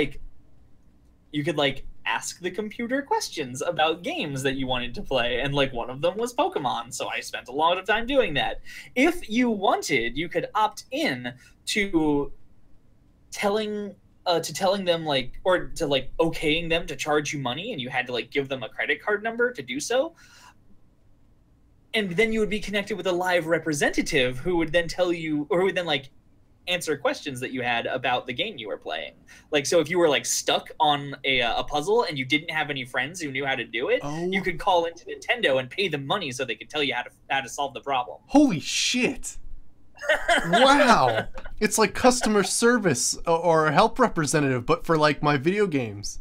ask the computer questions about games that you wanted to play, and like one of them was Pokemon, so I spent a lot of time doing that. If you wanted, you could opt in to telling them like, or to like okaying them to charge you money, and you had to like give them a credit card number to do so, and then you would be connected with a live representative who would then tell you, or who would then like answer questions that you had about the game you were playing. Like, so if you were like stuck on a puzzle and you didn't have any friends who knew how to do it, you could call into Nintendo and pay them money so they could tell you how to solve the problem. Holy shit. Wow. It's like customer service or a help representative, but for like my video games.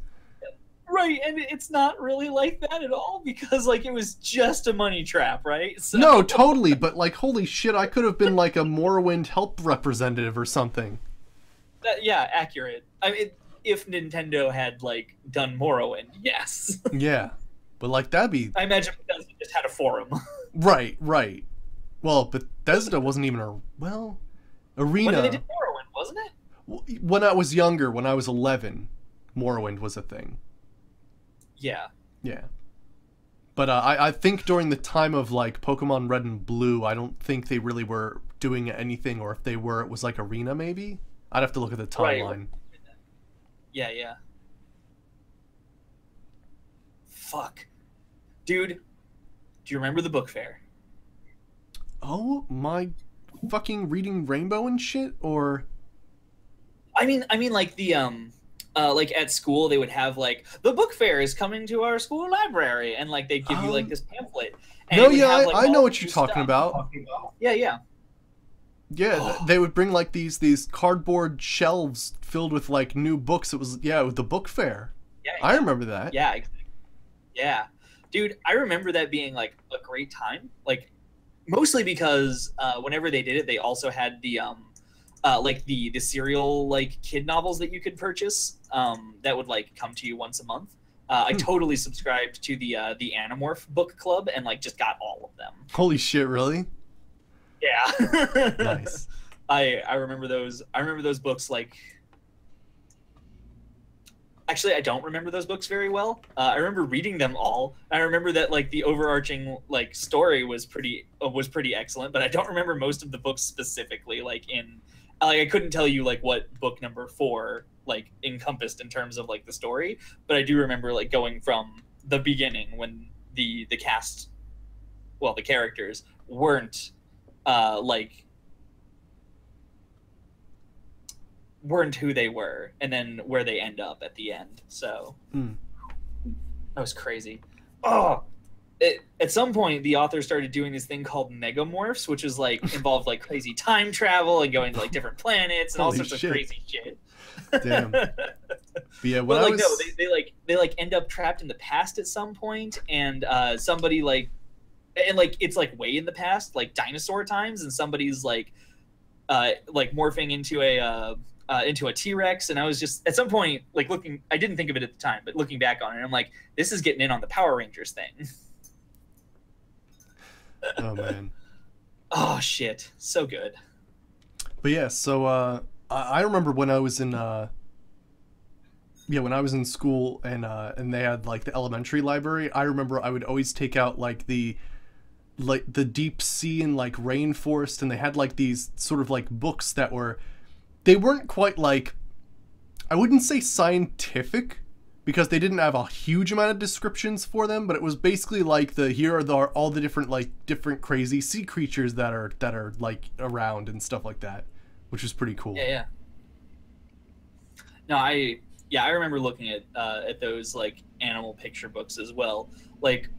Right, and it's not really like that at all, because like it was just a money trap, right? So... No, totally, but like holy shit, I could have been like a Morrowind help representative or something. Yeah, accurate. I mean, if Nintendo had like done Morrowind, yes. Yeah, but like that'd be... I imagine because it just had a forum. Right. Well, Bethesda wasn't even Arena. When they did Morrowind, wasn't it? When I was younger, when I was 11, Morrowind was a thing. Yeah. But I think during the time of like Pokemon Red and Blue, I don't think they really were doing anything, or if they were, it was like Arena maybe? I'd have to look at the timeline. Right. Yeah. Fuck. Dude, do you remember the book fair? Oh my fucking Reading Rainbow and shit? Or... I mean like the like at school they would have like the book fair is coming to our school library, and like they'd give you like this pamphlet. And I know what you're talking about. Yeah. They would bring like these cardboard shelves filled with like new books. It was the book fair. Yeah. I remember that. Yeah. Dude, I remember that being like a great time. Like mostly because whenever they did it, they also had the like the serial like kid novels that you could purchase that would like come to you once a month. I totally subscribed to the Animorph book club and like just got all of them. Holy shit, really? Yeah. Nice. I remember those. I remember those books like Actually, I don't remember those books very well. I remember reading them all. I remember that like the overarching like story was pretty excellent, but I don't remember most of the books specifically. Like I couldn't tell you like what book number 4 like encompassed in terms of like the story, but I do remember like going from the beginning when the cast, well, the characters weren't weren't who they were, and then where they end up at the end. So that was crazy. At some point the author started doing this thing called megamorphs, which was like involved like crazy time travel and going to like different planets and all sorts of crazy shit. Damn. But yeah, but like no, they like end up trapped in the past at some point, and somebody like, and like it's like way in the past, like dinosaur times, and somebody's like morphing into a T-Rex, and I was just at some point like looking, I didn't think of it at the time, but looking back on it, I'm like, this is getting in on the Power Rangers thing. Oh man. Oh shit, so good. But yeah, so I remember when I was in when I was in school and they had like the elementary library, I remember I would always take out like the deep sea and like rainforest, and they had like these sort of like books that they weren't quite like, I wouldn't say scientific, because they didn't have a huge amount of descriptions for them, but it was basically like here are all the different crazy sea creatures that are like around and stuff like that, which was pretty cool. Yeah. No, I remember looking at those like animal picture books as well. Like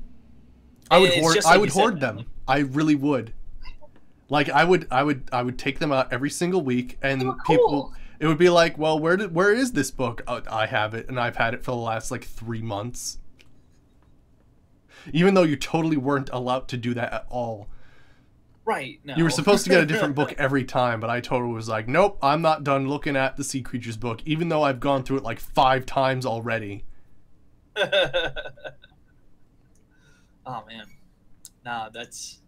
I would hoard them. I really would. Like I would take them out every single week, and people, it would be like, well, where is this book? Oh, I have it, and I've had it for the last like 3 months. Even though you totally weren't allowed to do that at all. Right. No. You were supposed to get a different book every time, but I totally was like, nope, I'm not done looking at the Sea Creatures book, even though I've gone through it like 5 times already. Oh man. Nah, that's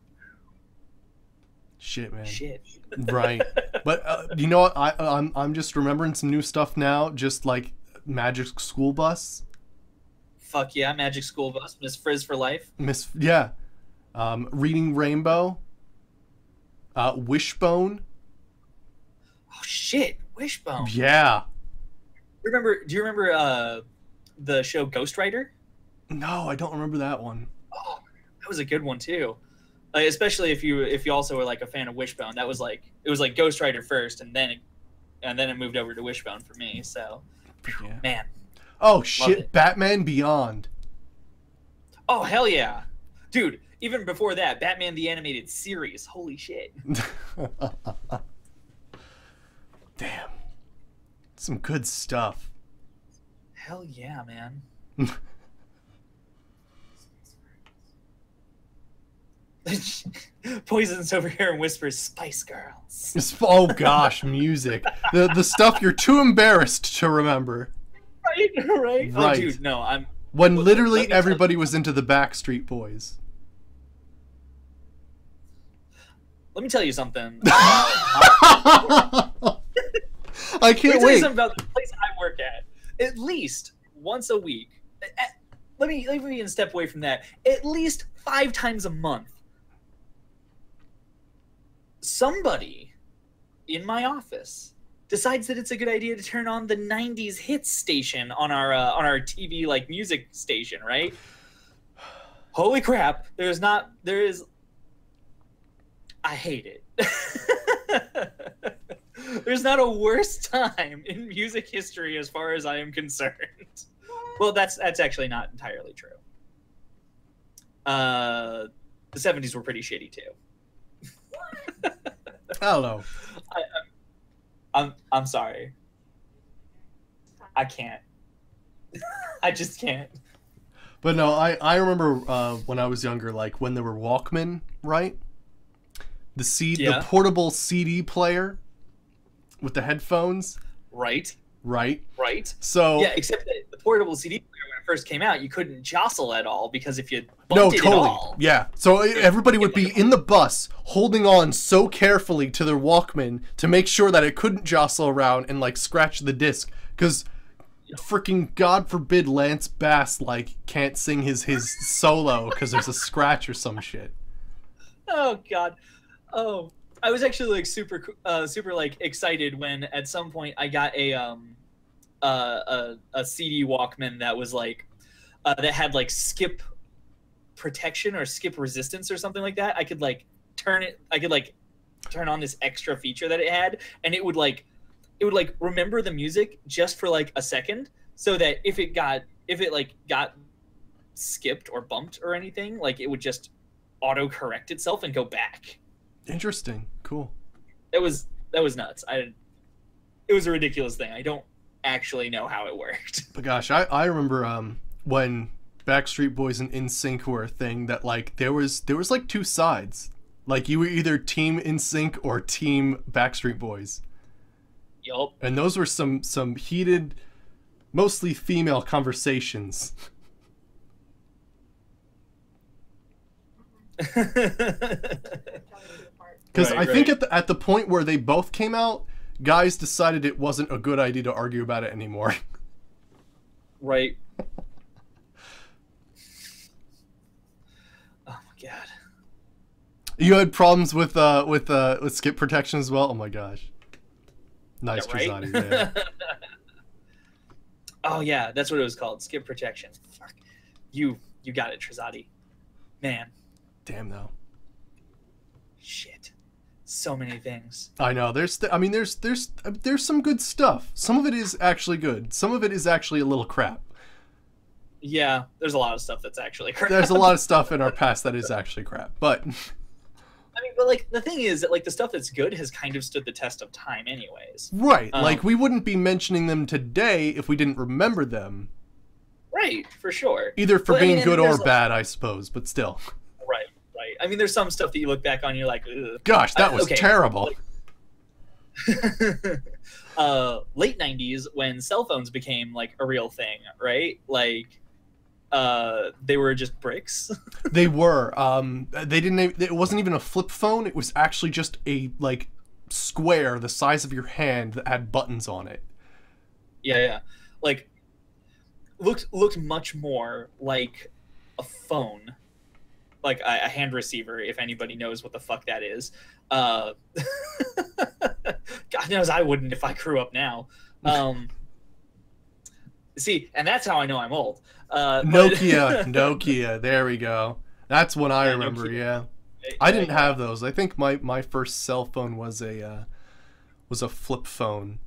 shit, man. Shit. Right. But you know what? I'm just remembering some new stuff now. Just like Magic School Bus. Fuck yeah, Magic School Bus. Miss Frizz for life. Reading Rainbow. Wishbone. Oh shit, Wishbone. Yeah. Do you remember the show Ghost Rider? No, I don't remember that one. Oh, that was a good one too. Especially if you also were like a fan of Wishbone. It was like Ghost Rider first, and then it moved over to Wishbone for me. So, yeah. Man. Oh shit, Batman Beyond. Oh hell yeah, dude. Even before that, Batman the Animated Series. Holy shit. Damn. Some good stuff. Hell yeah, man. Poison's over here and whispers, Spice Girls. Oh gosh, music. The stuff you're too embarrassed to remember. Right. Oh, dude, no, when literally everybody was into the Backstreet Boys. Let me tell you something. I can't Let me tell you wait. something about the place I work at. At least once a week. Let me even step away from that. At least 5 times a month. Somebody in my office decides that it's a good idea to turn on the 90s hits station on our TV like music station, right? Holy crap, there is I hate it. There's not a worse time in music history as far as I am concerned. Well, that's actually not entirely true. The 70s were pretty shitty too. I don't know. I'm sorry. I can't. I just can't. But no, I remember when I was younger, like when there were Walkman, right? The portable CD player with the headphones. Right. So yeah, except that the portable CD player when it first came out, you couldn't jostle at all because if you bumped it at all. Yeah. So everybody would be in the bus holding on so carefully to their Walkman to make sure that it couldn't jostle around and like scratch the disc, because freaking God forbid Lance Bass like can't sing his solo because there's a scratch or some shit. Oh God. Oh, I was actually like super like excited when at some point I got a CD Walkman that was like that had like skip protection or skip resistance or something like that. I could like turn on this extra feature that it had, and it would like remember the music just for like a second, so that if it got skipped or bumped or anything, like it would just auto correct itself and go back. Interesting. Cool. That was nuts. It was a ridiculous thing. I don't actually know how it worked. But gosh, I remember when Backstreet Boys and NSYNC were a thing, that like there was like two sides. Like you were either team NSYNC or team Backstreet Boys. Yup. And those were some heated, mostly female conversations. Because I think at the point where they both came out, guys decided it wasn't a good idea to argue about it anymore. Right. Oh my God. You had problems with skip protection as well? Oh my gosh. Nice, yeah, right? Trizati, yeah. Oh yeah, that's what it was called. Skip protection. Fuck. You got it, Trizati. Man. Damn though. Shit. So many things. I know. There's some good stuff. Some of it is actually good. Some of it is actually a little crap. Yeah, there's a lot of stuff that's actually crap. There's a lot of stuff in our past that is actually crap. But I mean, but like the thing is that like the stuff that's good has kind of stood the test of time anyways. Right. Like we wouldn't be mentioning them today if we didn't remember them. Right, for sure. Either for being good or bad, I suppose, but still. Right, right. I mean, there's some stuff that you look back on and you're like, ugh. Gosh, that was terrible. Late 90s when cell phones became like a real thing, right? Like they were just bricks. They were. It wasn't even a flip phone. It was actually just a like square the size of your hand that had buttons on it. Yeah. Like looked much more like a phone, like a hand receiver, if anybody knows what the fuck that is. God knows I wouldn't if I grew up now. See, and that's how I know I'm old. Nokia, there we go. That's what I remember. Nokia. Yeah, I didn't have those. I think my first cell phone was a flip phone,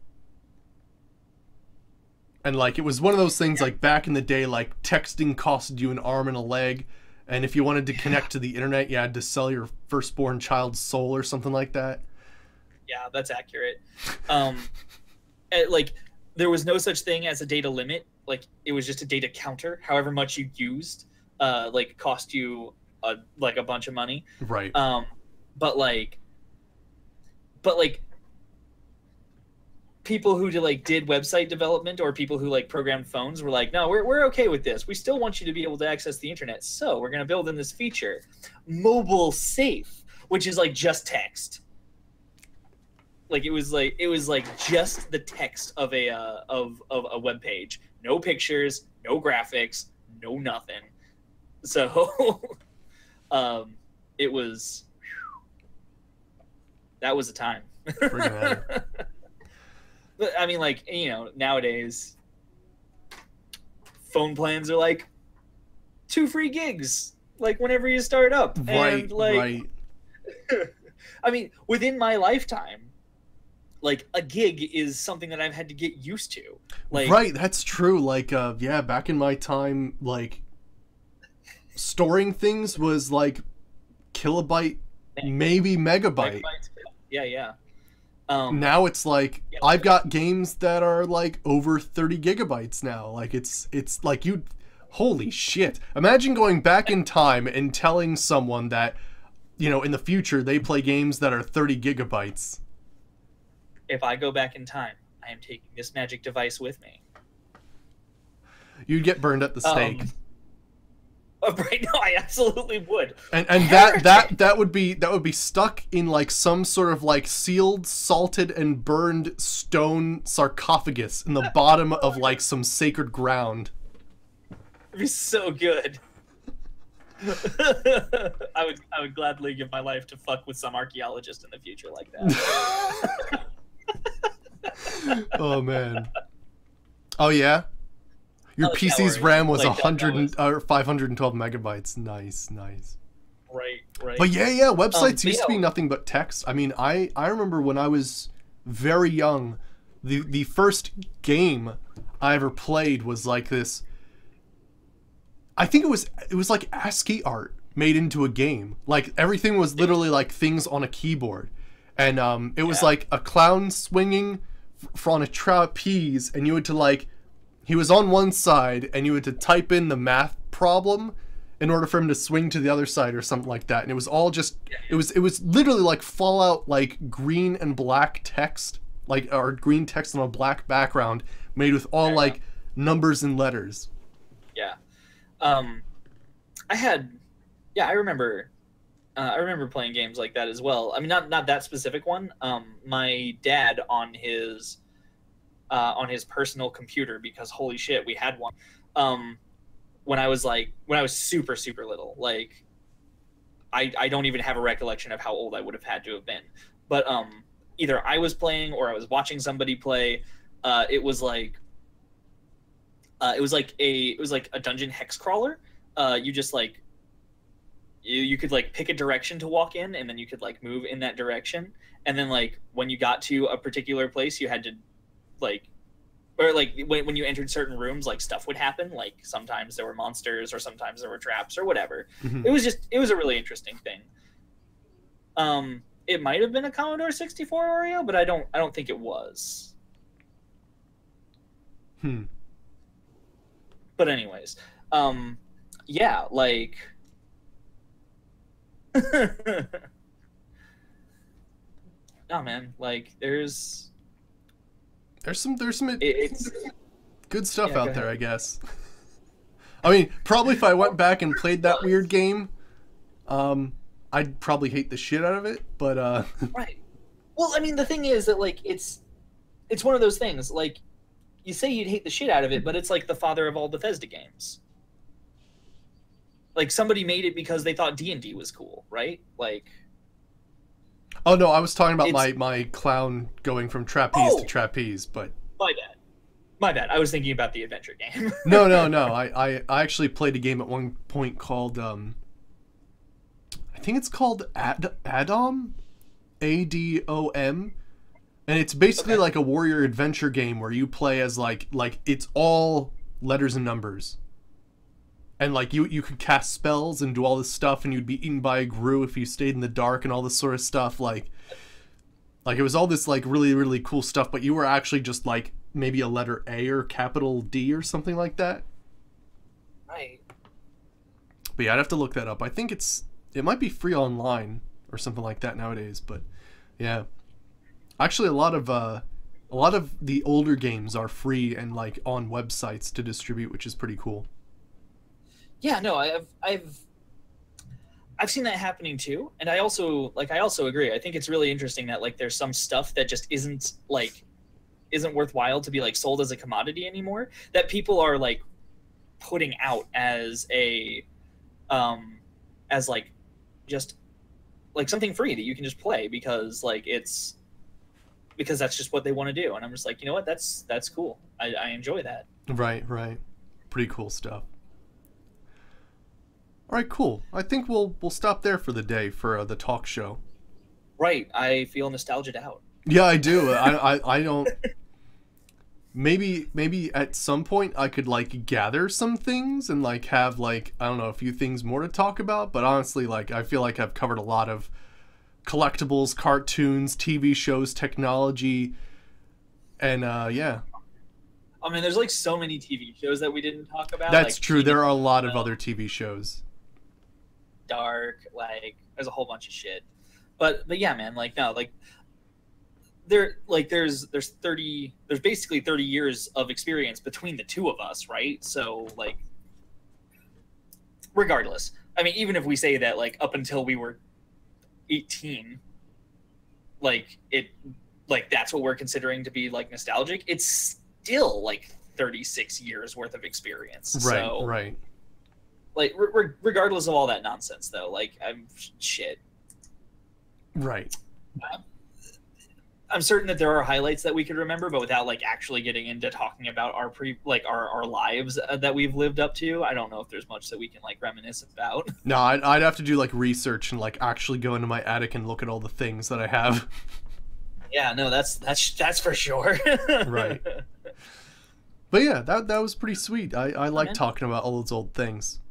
and like it was one of those things like back in the day, like texting costed you an arm and a leg, and if you wanted to connect to the internet, you had to sell your firstborn child's soul or something like that. Yeah, that's accurate. Like there was no such thing as a data limit. Like it was just a data counter. However much you used, like cost you a bunch of money. Right. But people who did website development or people who like programmed phones were like, no, we're okay with this. We still want you to be able to access the internet. So we're gonna build in this feature, mobile safe, which is like just text. Like it was like just the text of a web page, no pictures, no graphics, no nothing. So, it was that was a time. But I mean, like nowadays, phone plans are like 2 free gigs, like whenever you start up, right? And, like, right. I mean, within my lifetime. Like a gig is something that I've had to get used to. Like, right, that's true. Like, yeah, back in my time, like, storing things was like kilobyte, maybe megabyte. Yeah. Now it's like I've got games that are like over 30 gigabytes now. Like it's like holy shit! Imagine going back in time and telling someone that, in the future they play games that are 30 gigabytes. If I go back in time, I am taking this magic device with me. You'd get burned at the stake. Right now, I absolutely would. And that would be stuck in like some sort of like sealed, salted, and burned stone sarcophagus in the bottom of like some sacred ground. It'd be so good. I would gladly give my life to fuck with some archaeologist in the future like that. Oh man. Oh yeah. Your PC's RAM was like 512 megabytes. Nice. Right. But yeah, websites used to be nothing but text. I mean, I remember when I was very young, the first game I ever played was like this. I think it was like ASCII art made into a game. Like everything was literally like things on a keyboard, and it was like a clown swinging on a trapeze, and you had to like, he was on one side, and you had to type in the math problem in order for him to swing to the other side or something like that. And it was all just, it was literally like Fallout, like green and black text, like, or green text on a black background made with all like numbers and letters. Yeah. I remember playing games like that as well. I mean, not that specific one. My dad on his personal computer, because holy shit, we had one. When I was super, super little, like I don't even have a recollection of how old I would have had to have been. But either I was playing or I was watching somebody play. It was like a dungeon hex crawler. You just like you could like pick a direction to walk in, and then you could like move in that direction. And then like when you got to a particular place, you had to like, or like when you entered certain rooms, like stuff would happen. Like sometimes there were monsters, or sometimes there were traps, or whatever. Mm-hmm. It was a really interesting thing. It might have been a Commodore 64 Oreo, but I don't think it was. But anyways, yeah, like no man, like there's some it's good stuff out there, I guess. I mean, probably if I went back and played that weird game, I'd probably hate the shit out of it, but right. Well, I mean, the thing is that like it's one of those things, like you say you'd hate the shit out of it, but it's like the father of all Bethesda games. Like somebody made it because they thought D&D was cool, right? Like, oh no, I was talking about my clown going from trapeze to trapeze, but my bad. I was thinking about the adventure game. No. I actually played a game at one point called I think it's called Adom, ADOM, and it's basically like a warrior adventure game where you play as like it's all letters and numbers. And like you could cast spells and do all this stuff, and you'd be eaten by a grue if you stayed in the dark and all this sort of stuff. Like it was all this like really, really cool stuff, but you were actually just like maybe a letter A or capital D or something like that. Right. But yeah, I'd have to look that up. I think it might be free online or something like that nowadays, but yeah. Actually, a lot of the older games are free and like on websites to distribute, which is pretty cool. Yeah, no, I've seen that happening too, and I also agree. I think it's really interesting that like there's some stuff that just isn't worthwhile to be like sold as a commodity anymore, that people are like putting out as a as like just like something free that you can just play because that's just what they want to do. And I'm just like, you know what, that's cool. I enjoy that. Right. Pretty cool stuff. All right, cool. I think we'll stop there for the day for the talk show. Right. I feel nostalgia'd out. Yeah, I do. I don't. Maybe at some point I could like gather some things and like have like, I don't know, a few things more to talk about. But honestly, like I feel like I've covered a lot of collectibles, cartoons, TV shows, technology, and yeah. I mean, there's like so many TV shows that we didn't talk about. That's like, true. There are a lot of other TV shows. Dark, like there's a whole bunch of shit. But yeah, man, like no, like there's basically 30 years of experience between the two of us, right? So like regardless, I mean, even if we say that like up until we were 18, like that's what we're considering to be like nostalgic, it's still like 36 years worth of experience. Right, So, right. like regardless of all that nonsense though, like shit. Right. I'm certain that there are highlights that we could remember, but without like actually getting into talking about our our lives that we've lived up to, I don't know if there's much that we can like reminisce about. No, I'd have to do like research and like actually go into my attic and look at all the things that I have. Yeah, no, that's for sure. Right. But yeah, that was pretty sweet. I like talking about all those old things.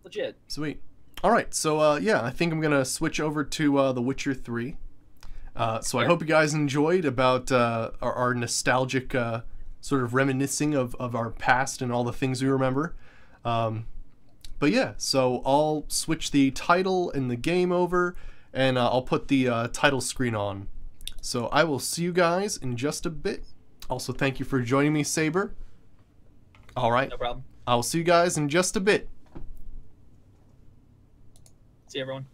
Legit. Sweet. All right, so yeah, I think I'm gonna switch over to The Witcher 3. So I hope you guys enjoyed about our nostalgic sort of reminiscing of our past and all the things we remember. But yeah, so I'll switch the title and the game over, and I'll put the title screen on. So I will see you guys in just a bit. Also, thank you for joining me, Saber. All right. No problem. I'll see you guys in just a bit. See you, everyone.